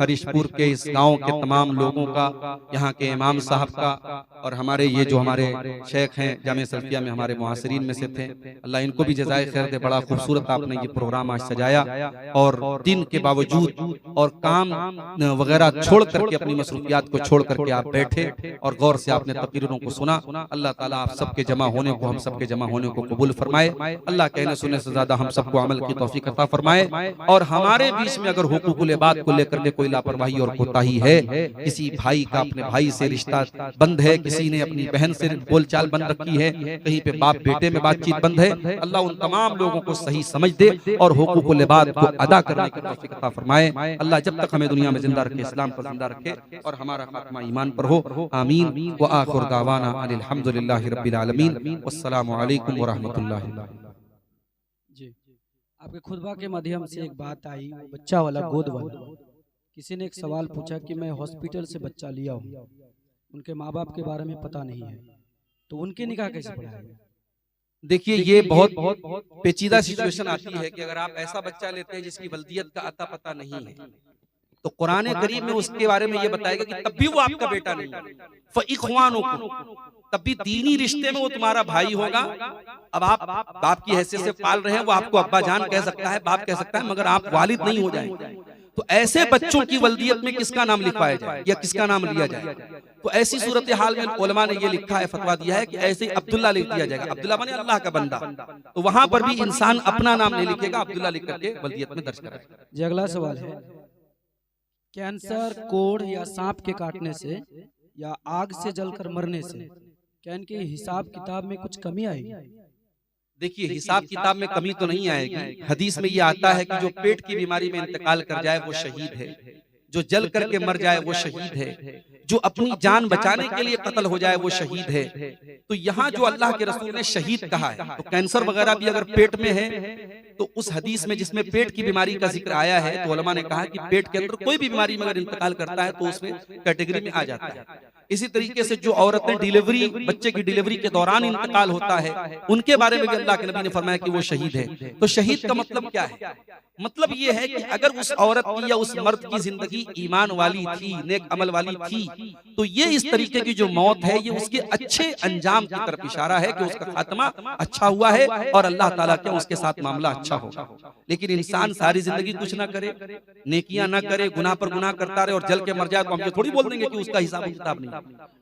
हरीशपुर के इस गांव के तमाम लोगों का, यहाँ के इमाम साहब का, और हमारे ये जो हमारे शेख हैं जामिया सल्फिया में हमारे मुआसिरीन में से थे, अल्लाह इनको भी जज़ाए खैर दे। बड़ा खूबसूरत आपने ये प्रोग्राम आज सजाया, और दिन के बावजूद और काम वगैरह छोड़ करके, अपनी मसरूफियात को छोड़ करके आप बैठे और गौर से आपने तकरीरों को सुना। अल्लाह ताला आप सबके जमा होने को, हम सबके जमा होने को कबूल फरमाए। अल्लाह कहने सुनने से ज्यादा हम सबको अमल की तौफीक अता फरमाए। और हमारे बीच में अगर हुकूकुल इबाद को लेकर के कोई लापरवाही और कोताही है, किसी भाई का अपने भाई से रिश्ता बंद है, किसी ने अपनी बहन से बोलचाल बंद रखी है, कहीं पे बाप बेटे में बातचीत बंद है, अल्लाह उन तमाम लोगों को सही समझ दे और हुकूकुल इबाद को अदा करने की तौफीक अता फरमाए। अल्लाह जब तक हमें दुनिया में जिंदा रखे, इस्लाम पर जिंदा रखे, और हमारा खात्मा ईमान पर हो। आमीन व आखिर दावाना अनिल हम्दुलिल्लाहि रब्बिल आलमीन। वस्सलामु अलैकुम व रहमतुल्लाहि। जी, आपके खुतबा के माध्यम से एक बात आई, बच्चा वाला, गोद वाला। किसी ने एक सवाल पूछा कि मैं हॉस्पिटल से बच्चा लिया हूँ, उनके माँ बाप के बारे में पता नहीं है, तो उनके निकाह कैसे पढ़ाएंगे? देखिए, ये बहुत पेचीदा सिचुएशन आती है कि अगर आप ऐसा बच्चा लेते हैं जिसकी वल्दियत का अता पता नहीं है, तो कुरान करीम में उसके बारे में ये बताएगा कि तब भी वो आपका बेटा नहीं है, फ़इख्वानुकुम, तब भी दीनी रिश्ते में वो तुम्हारा भाई होगा। अब आप बाप की हैसियत से पाल रहे हैं, वो आपको अब्बा जान कह सकता है, बाप कह सकता है, मगर आप वालिद नहीं हो जाएंगे। तो ऐसे बच्चों की वल्दियत में किसका नाम लिखवाया जाए या किसका नाम लिया जाए? तो ऐसी सूरत हाल में उलमा ने ये लिखा है, फतवा दिया है कि ऐसे ही अब्दुल्ला लिख दिया जाएगा। अब्दुल्ला माने अल्लाह का बंदा, तो वहां पर भी इंसान अपना नाम नहीं लिखेगा, अब्दुल्ला लिख करके वल्दियत में दर्ज करेगा। जी, अगला सवाल है, कैंसर, कोढ़ या सांप के काटने से या आग से जलकर मरने से क्या इनके हिसाब किताब में कुछ कमी आएगी? देखिए, हिसाब किताब में कमी तो नहीं आएगी। हदीस में ये आता है कि जो पेट की बीमारी में इंतकाल कर जाए वो शहीद है, जो जल करके मर जाए वो शहीद है, जो अपनी जान बचाने के लिए कत्ल हो जाए वो शहीद है। तो यहाँ जो अल्लाह के रसूल ने शहीद कहा है, तो कैंसर वगैरह भी अगर पेट में है, तो उस हदीस में जिसमें पेट की बीमारी का जिक्र आया है, तो उलमा ने कहा कि पेट के अंदर कोई भी बीमारी में अगर इंतकाल करता है तो उसमें कैटेगरी में आ जाता है। इसी तरीके से जो औरतें डिलीवरी, बच्चे की डिलीवरी के दौरान इंतकाल होता है, उनके बारे में भी अल्लाह के नबी ने फरमाया कि वो शहीद है। तो शहीद का मतलब क्या है? मतलब ये है कि अगर उस औरत की या उस मर्द की जिंदगी ईमान वाली थी, नेक अमल वाली थी, तो ये इस तरीके की जो मौत है, ये उसके अच्छे अंजाम की तरफ इशारा है कि उसका खात्मा अच्छा हुआ है और अल्लाह ताला के उसके साथ मामला अच्छा होगा। लेकिन इंसान सारी जिंदगी कुछ ना करे, नेकियां ना करे, गुनाह पर गुनाह करता रहे और जल के मर जाए, तो हम ये थोड़ी बोल देंगे कि उसका हिसाब किताब नहीं।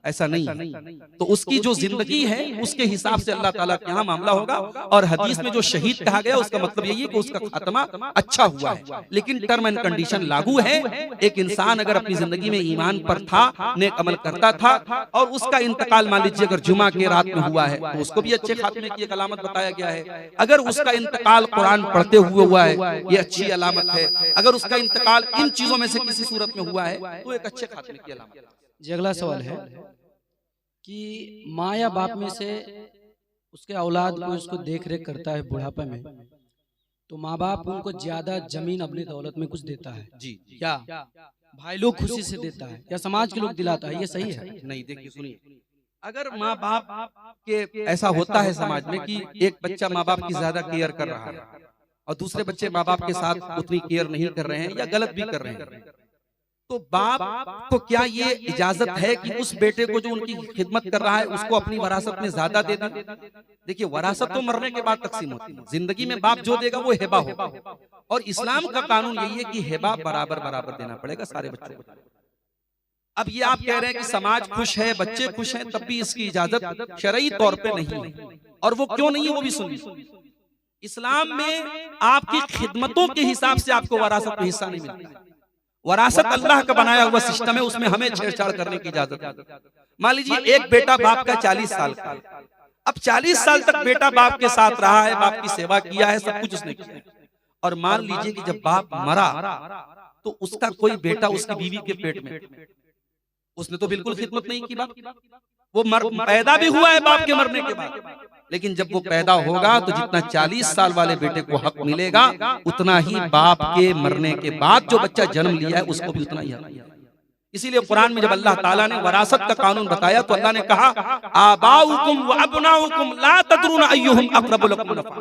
ऐसा नहीं है। तो उसकी जो जिंदगी है उसके हिसाब से अल्लाह ताला के यहाँ मामला होगा। और हदीस में जो शहीद कहा गया उसका मतलब यही है कि उसका खात्मा अच्छा हुआ है। लेकिन टर्म एंड कंडीशन लागू है। एक इंसान अगर अपनी जिंदगी में ईमान पर था, नेक अमल करता था, और उसका इंतकाल मान लीजिए अगर जुमा के रात में हुआ है, तो उसको भी अच्छे खात्मे की एक अलामत बताया गया है। अगर उसका इंतकाल कुरान पढ़ते हुए हुआ है, ये अच्छी अलामत है। अगर उसका इंतकाल इन चीजों में से किसी सूरत में हुआ है, तो एक अच्छे खात्मे की अलामत है। जी, अगला सवाल है कि माँ या बाप में से उसके औलाद को उसको देख रेख करता है बुढ़ापे में, तो माँ बाप उनको ज्यादा जमीन अपनी दौलत में कुछ देता है जी क्या? भाई लोग खुशी से देता है या समाज के लोग दिलाता है? ये सही है? नहीं, देखिए सुनिए, अगर माँ बाप के ऐसा होता है समाज में कि एक बच्चा माँ बाप की ज्यादा केयर कर रहा है और दूसरे बच्चे माँ बाप के साथ उतनी केयर नहीं कर रहे हैं या गलत भी कर रहे हैं, तो बाप को क्या ये इजाजत है कि उस बेटे को जो उनकी खिदमत कर रहा है उसको अपनी वरासत में ज्यादा दे दें? देखिए, वरासत तो मरने के बाद तकसीम होती है, जिंदगी में बाप जो देगा वो हिबा होगा, और इस्लाम का कानून यही है कि हिबा बराबर बराबर देना पड़ेगा सारे बच्चों को। अब ये आप कह रहे हैं कि समाज खुश है, बच्चे खुश हैं, तब भी इसकी इजाजत शरई तौर पे नहीं है, और वो क्यों नहीं है वो भी सुनिए। इस्लाम में आपकी खिदमतों के हिसाब से आपको वरासत में हिस्सा नहीं मिलता। वरासत अल्लाह का बनाया हुआ सिस्टम है, उसमें हमें छेड़छाड़ करने की इजाजत नहीं। मान लीजिए एक बेटा बाप का 40 साल का, अब 40 साल तक बेटा बाप के साथ रहा है, बाप की सेवा किया है, सब कुछ उसने किया है, और मान लीजिए कि जब बाप मरा तो उसका कोई बेटा उसकी बीवी के पेट में, उसने तो बिल्कुल खिदमत नहीं की बाप, वो पैदा भी हुआ है बाप के मरने के बाद, लेकिन जब वो पैदा होगा तो जितना 40 साल वाले बेटे को हक मिलेगा उतना ही बाप के मरने के बाद जो बच्चा जन्म लिया है उसको भी उतना ही हक। इसीलिए कुरान में जब अल्लाह ताला ने वरासत का कानून बताया तो अल्लाह ने कहा आबाउकुम व अबनाउकुम ला तदरुन अय्युहुम अक़रबु लकुम नफ़ा,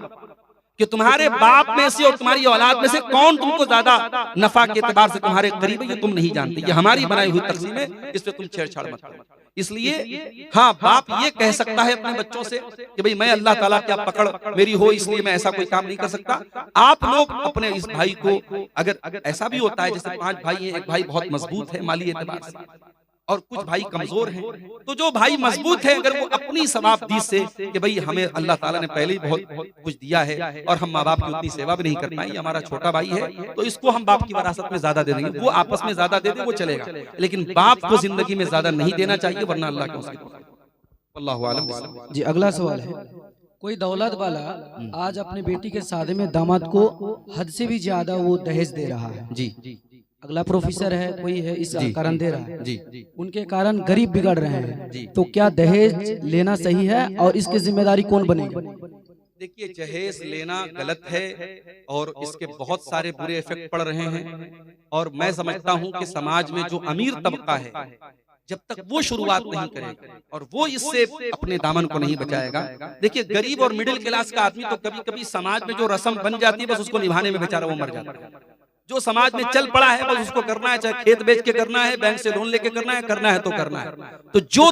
कि तुम्हारे बाप में से और तुम्हारी औलाद में से कौन तुमको ज्यादा नफा के एतबार से तुम्हारे करीब है ये तुम नहीं जानते, ये हमारी बनाई हुई तकसीम है, इस पे तुम छेड़छाड़ मत करो। इसलिए हाँ, बाप ये कह सकता है अपने बच्चों से कि भाई मैं अल्लाह ताला क्या पकड़ मेरी हो इसलिए मैं ऐसा कोई काम नहीं कर सकता। आप लोग अपने इस भाई को, अगर ऐसा भी होता है जैसे 5 भाई हैं, एक भाई बहुत मजबूत है माली एतबार से और कुछ भाई कमजोर हैं, तो जो भाई मजबूत है अगर वो अपनी सवाबदीद से कि भाई हमें अल्लाह ताला ने पहले ही बहुत कुछ दिया है और हम माँ बाप की उतनी सेवा भी नहीं कर पाए, हमारा छोटा भाई है तो इसको हम बाप की वरासत में ज्यादा दे देंगे, वो आपस में ज्यादा दे दे वो चलेगा, लेकिन बाप को जिंदगी में ज्यादा नहीं देना चाहिए वरना अल्लाह के उसके। अल्लाहु आलम। जी अगला सवाल है, कोई दौलत वाला आज अपने बेटी के शादी में दामाद को हद से भी ज्यादा वो दहेज दे रहा है, जी अगला प्रोफेसर है कोई है इस कारण दे रहा है, जी उनके कारण गरीब बिगड़ रहे हैं, तो क्या दहेज लेना सही है और इसकी जिम्मेदारी कौन बनेगा? देखिए, दहेज लेना गलत है और इसके बहुत सारे बुरे इफेक्ट पड़ रहे हैं, और मैं समझता हूं कि समाज में जो अमीर तबका है जब तक वो शुरुआत नहीं करेगा और वो इससे अपने दामन को नहीं बचाएगा, देखिए गरीब और मिडिल क्लास का आदमी तो कभी कभी समाज में जो रस्म बन जाती है बस उसको निभाने में बेचारा वो मर जाता है, जो समाज में चल पड़ा है बस उसको करना है, चाहे खेत बेच के करना है, बैंक से लोन लेके करना है तो करना है। तो जो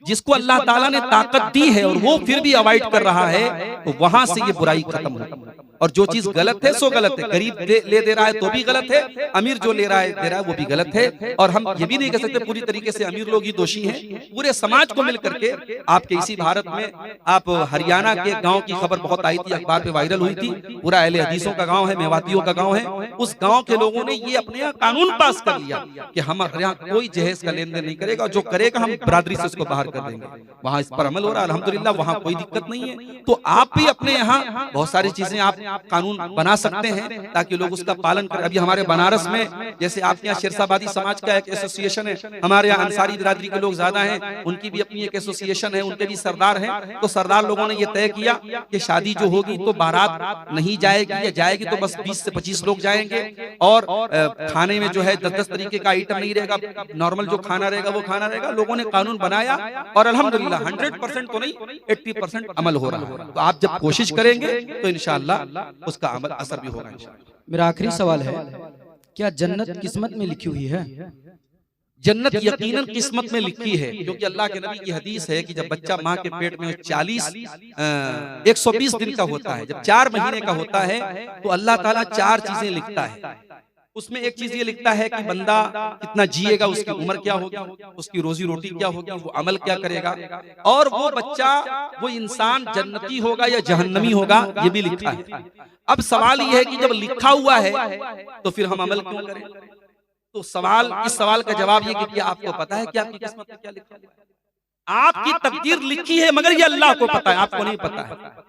जिसको अल्लाह ताला ने ताकत दी है और वो फिर भी अवॉइड कर रहा है तो वहां से ये बुराई खत्म होगी, और जो चीज गलत है सो गलत है, गरीब ले दे रहा है तो भी गलत है, अमीर जो ले रहा है दे रहा है वो भी गलत है, और हम ये भी नहीं कह सकते पूरी तरीके से अमीर लोग ही दोषी हैं, पूरे समाज को मिल करके। आपके इसी भारत में आप हरियाणा के गांव की खबर बहुत आई थी, अखबार पे वायरल हुई थी, पूरा अहले हदीसों का गांव है, मेवातियों का गांव है, उस गांव के लोगों ने ये अपने यहाँ कानून पास कर लिया कि हम यहाँ कोई जहेज का लेन देन नहीं करेगा, जो करेगा हम बरादरी से उसको बाहर कर देंगे। वहां इस पर अमल हो रहा है अल्हम्दुलिल्लाह, वहां कोई दिक्कत नहीं है। तो आप भी अपने यहाँ बहुत सारी चीजें आप कानून बना सकते हैं ताकि लोग उसका पालन करें। अभी हमारे बनारस में जैसे आपके यहाँ शेरशाबादी समाज का एक एसोसिएशन है, हमारे यहाँ अंसारी बिरादरी के लोग ज्यादा हैं, उनकी भी अपनी एक एसोसिएशन है, उनके भी सरदार हैं। तो सरदार लोगों ने ये तय किया कि शादी जो होगी तो बारात नहीं जाएगी, या जाएगी तो बस 20 से 25 लोग जाएंगे, और खाने में जो है 10-10 तरीके का आइटम नहीं रहेगा, नॉर्मल जो खाना रहेगा वो खाना रहेगा। लोगों ने कानून बनाया और अल्हम्दुलिल्लाह 100% तो नहीं 80% अमल हो रहा है। तो आप जब कोशिश करेंगे तो इंशाअल्लाह उसका अमल असर भी होगा इंशाअल्लाह। मेरा आखिरी सवाल है, क्या जन्नत किस्मत में लिखी हुई है? जन्नत यकीनन किस्मत में लिखी है, क्योंकि अल्लाह के नबी की हदीस है कि जब बच्चा माँ के पेट में 120 दिन का होता है, जब 4 महीने का होता है तो अल्लाह ताला 4 चीजें लिखता है। उसमें एक चीज ये लिखता है कि बंदा कितना जिएगा, उसकी उम्र क्या होगी, उसकी रोजी रोटी क्या होगी, वो अमल क्या करेगा, और वो बच्चा वो इंसान जन्नती होगा या जहन्नमी होगा, ये भी लिखा है। अब सवाल ये है कि जब लिखा हुआ है तो फिर हम अमल क्यों करें? तो इस सवाल का जवाब ये कि क्या आपको पता है कि आपकी किस्मत में क्या लिखा है? आपकी तकदीर लिखी है मगर ये अल्लाह को पता है, आपको नहीं पता है।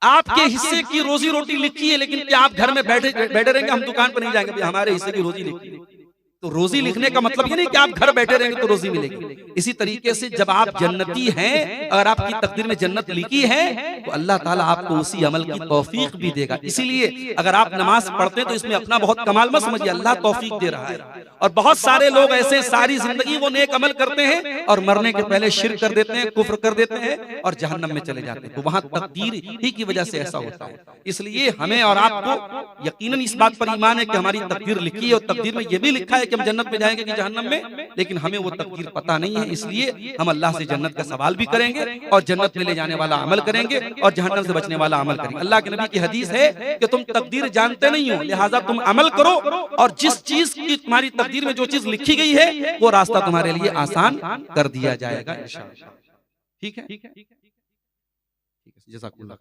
आपके हिस्से की रोजी रोटी लिखी है, लेकिन क्या आप घर में बैठे रहेंगे? हम दुकान पर नहीं जाएंगे, हमारे हिस्से की रोजी लिखी है। तो रोजी लिखने का मतलब ये नहीं कि आप घर बैठे रहेंगे तो रोजी मिलेगी। इसी तरीके से जब आप जन्नती हैं, अगर आपकी तकदीर में जन्नत लिखी है तो अल्लाह ताला आपको उसी अमल की तौफीक भी देगा। इसीलिए अगर आप नमाज पढ़ते हैं तो इसमें अपना बहुत कमाल मत समझिए, अल्लाह तौफीक दे रहा है। और बहुत सारे लोग ऐसे सारी जिंदगी वो नेक अमल करते हैं और मरने के पहले शिर्क कर देते हैं, कुफ्र कर देते हैं और जहन्नम में चले जाते हैं। तो वहां तकदीर ही की वजह से ऐसा होता है। इसलिए हमें और आपको यकीनन इस बात पर ईमान है कि हमारी तकदीर लिखी है और तकदीर में यह भी लिखा है कि हम जन्नत में जाएंगे कि जहन्नम में, लेकिन हमें वो तकदीर पता नहीं है। इसलिए हम अल्लाह से जन्नत का सवाल भी करेंगे और जन्नत में ले जाने वाला अमल करेंगे और जहन्नम से बचने वाला अमल करेंगे। अल्लाह के नबी की हदीस है कि तुम तकदीर जानते नहीं हो, लिहाजा तुम अमल करो और जिस चीज की तुम्हारी तकदीर में जो चीज लिखी गई है वो रास्ता तुम्हारे लिए आसान कर दिया जाएगा इंशाअल्लाह। ठीक है, जज़ाकुल्लाह।